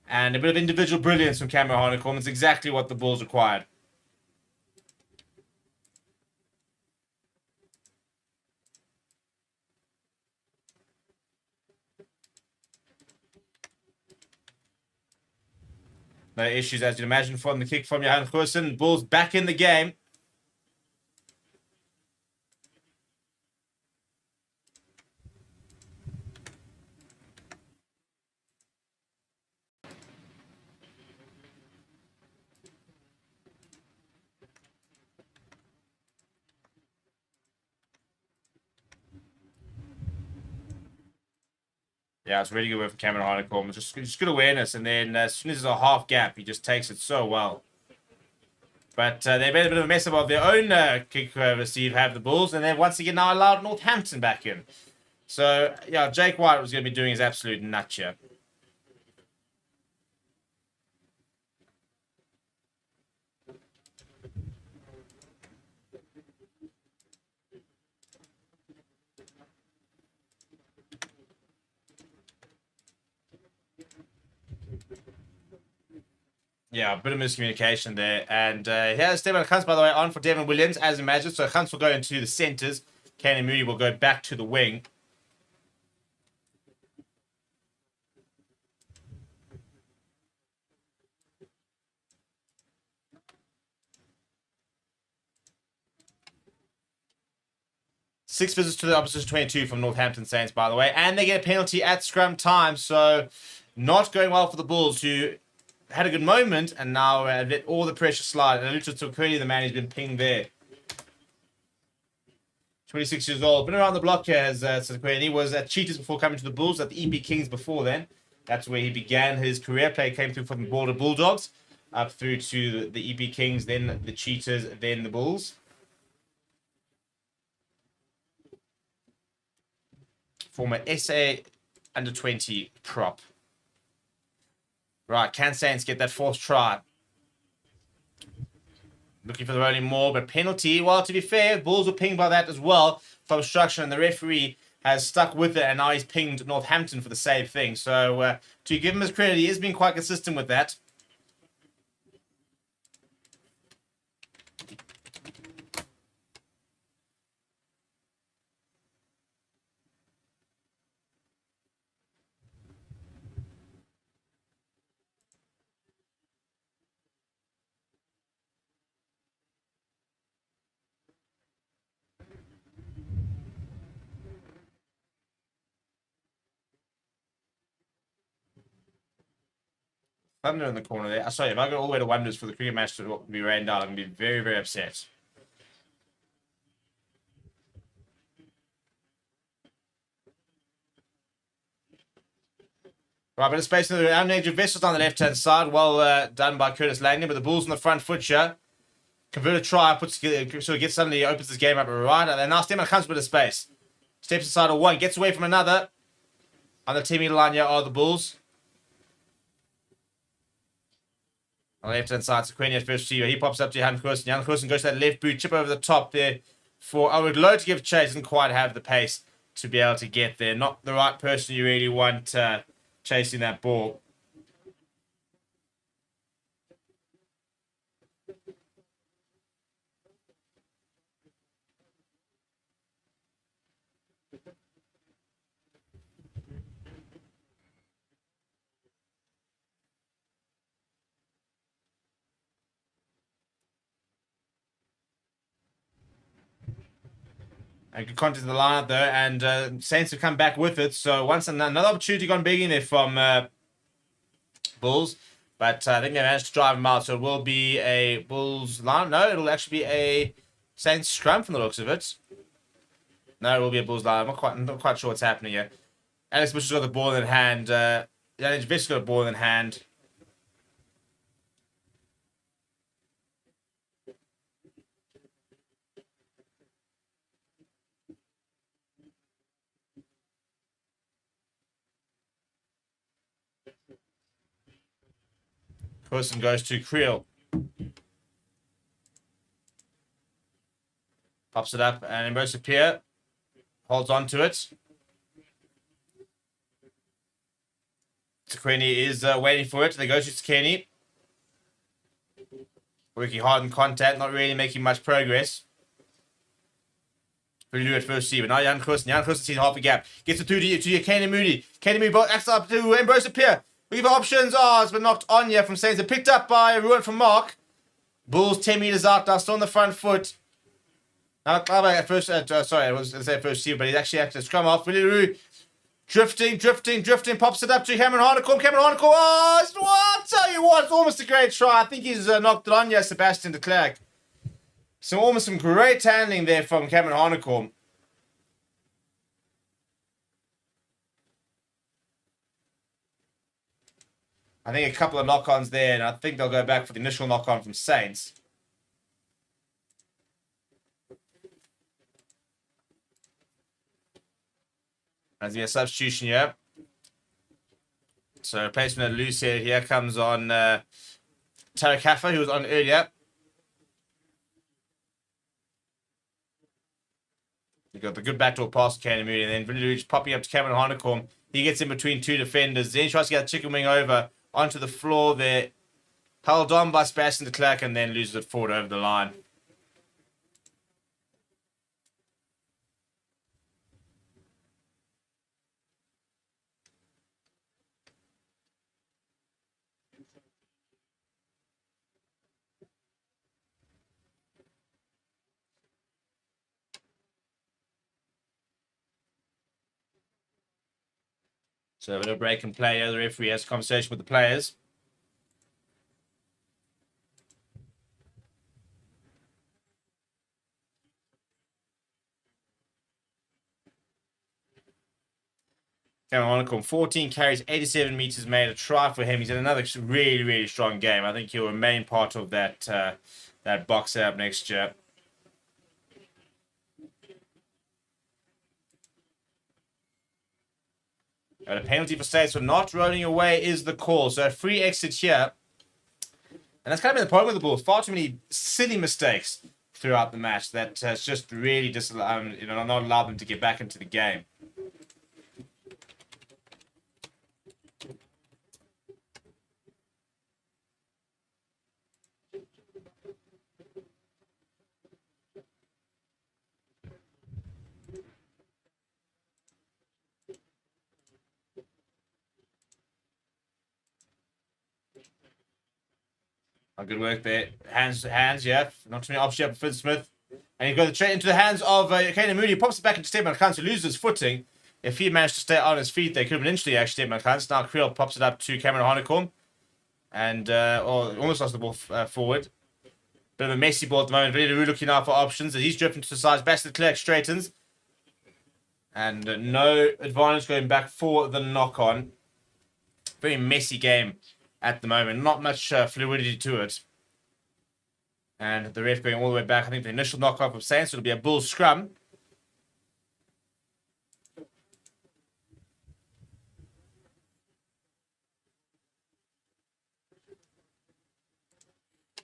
A: And a bit of individual brilliance from Cameron Harnicorn. That's exactly what the Bulls required. No issues, as you'd imagine, from the kick from Johan Goosen. Bulls back in the game. Yeah, it's really good work for Cameron Harnicorn. Just good awareness, and then as soon as there's a half gap, he just takes it so well. But they made a bit of a mess of their own kick receive, have the Bulls, and then once again now allowed Northampton back in. So, yeah, Jake White was going to be doing his absolute nut here. Yeah, a bit of miscommunication there. And here's Stephen Hunt, by the way, on for Devin Williams, as imagined. So Hunt will go into the centres. Kenny Moody will go back to the wing. Six visits to the opposition 22 from Northampton Saints, by the way. And they get a penalty at scrum time. So not going well for the Bulls, who had a good moment and now let all the pressure slide. And Lucha Currie, the man who's been pinged there. 26 years old. Been around the block here as Currie. He was at Cheetahs before coming to the Bulls, at the EP Kings before then. That's where he began his career. Play came through from Border Bulldogs up through to the EP Kings, then the Cheetahs, then the Bulls. Former SA under-20 prop. Right, can Saints get that fourth try? Looking for the rolling more, but penalty. Well, to be fair, Bulls were pinged by that as well for obstruction, and the referee has stuck with it, and now he's pinged Northampton for the same thing. So, to give him his credit, he has been quite consistent with that. Thunder in the corner there. Sorry, if I go all the way to Wonders for the cricket match to be rained out, I'm going to be very, very upset. Right, but it's space in the unnamed vessels on the left-hand side. Well done by Curtis Langley, but the Bulls on the front foot here. Convert a try, suddenly opens this game up right. And then now Stemmer comes with a space. Steps inside of one, gets away from another. On the teaming line here are the Bulls. On the left-hand side, Sequenia first receiver. He pops up to Jan Goosen. Jan Goosen goes to that left boot, chip over the top there. I would load to give chase, doesn't quite have the pace to be able to get there. Not the right person you really want chasing that ball. And good contact in the line though, and Saints have come back with it. So once another opportunity gone big in there from Bulls, but I think they managed to drive him out. So it will be a Bulls line. No, it'll actually be a Saints scrum from the looks of it. No, it will be a Bulls line. I'm not quite sure what's happening here. Alex Bush has got the ball in hand. Janis Vick's got the ball in hand. Person goes to Creel. Pops it up, and Emerson Pierre holds on to it. Kenny is waiting for it. They go to Kenny. Working hard in contact, not really making much progress. Pretty good at first see, but now Jan Christen sees half a gap. Gets it through to Kenny Moody. Kenny Moody acts up to Ambrose Pierre. We have options. Oh, it's been knocked on here from Saints. Picked up by a ruin from Mark. Bulls 10 meters out now, still on the front foot. Now, at first, sorry, I was going to say first see, but he's actually had to scrum off. Willie drifting, pops it up to Cameron Harnekom. Oh, I'll tell you what, it's almost a great try. I think he's knocked it on here, Sebastian de Klerk. So almost some great handling there from Cameron Harnekom. I think a couple of knock-ons there, and I think they'll go back for the initial knock-on from Saints. There's a substitution here. So replacement of loose here comes on Tarek Haffa, who was on earlier. You got the good backdoor pass to Kenny Moody, and then Villiers popping up to Cameron Harnekom. He gets in between two defenders. Then he tries to get a chicken wing over onto the floor there. Held on by Sebastian de Klerk, and then loses it forward over the line. So a bit of break and play. The referee has a conversation with the players. Cameron Harnekom, 14 carries, 87 meters made. A try for him. He's in another really, really strong game. I think he'll remain part of that that box setup next year. And a penalty for States for not rolling away is the call. So a free exit here. And that's kind of been the problem with the Bulls. Far too many silly mistakes throughout the match that has just really not allowed them to get back into the game. Oh, good work there. Hands, yeah. Not too many options for Finn Smith. And he goes straight into the hands of Kenny Moody. Pops it back into Stephen Kans, who loses his footing. If he managed to stay on his feet, they could have been interesting, actually, Stephen Kans. Now Creel pops it up to Cameron Harnekom. And almost lost the ball forward. Bit of a messy ball at the moment. Really looking out for options. As he's drifting to the side. Sebastian de Klerk straightens. And no advantage going back for the knock-on. Very messy game at the moment. Not much fluidity to it. And the ref going all the way back. I think the initial knock-off of Saints. It'll be a Bulls scrum.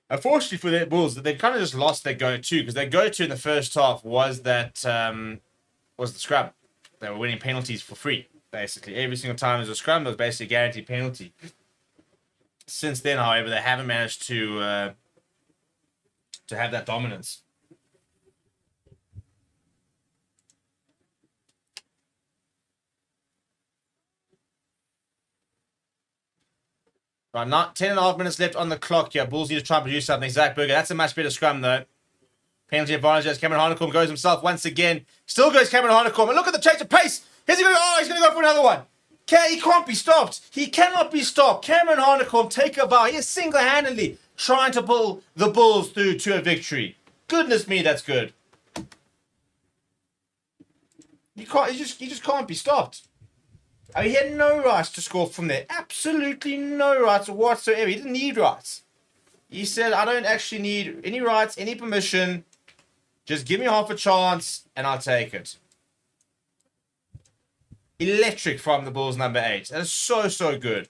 A: Unfortunately for the Bulls, they kind of just lost their go-to, because their go-to in the first half was that was the scrum. They were winning penalties for free, basically. Every single time there was a scrum, there was basically a guaranteed penalty. Since then, however, they haven't managed to have that dominance. Right, not 10.5 minutes left on the clock here. Bulls need to try and produce something. Zach Berger, that's a much better scrum, though. Penalty advantage as Cameron Hanekom goes himself once again. Still goes Cameron Hanekom. And look at the change of pace. He's going to go for another one. He can't be stopped. He cannot be stopped. Cameron Hanekom, take a bow. He is single-handedly trying to pull the Bulls through to a victory. Goodness me, that's good. He just can't be stopped. I mean, he had no rights to score from there. Absolutely no rights whatsoever. He didn't need rights. He said, I don't actually need any rights, any permission. Just give me half a chance and I'll take it. Electric from the Bulls number 8. That is so, so good.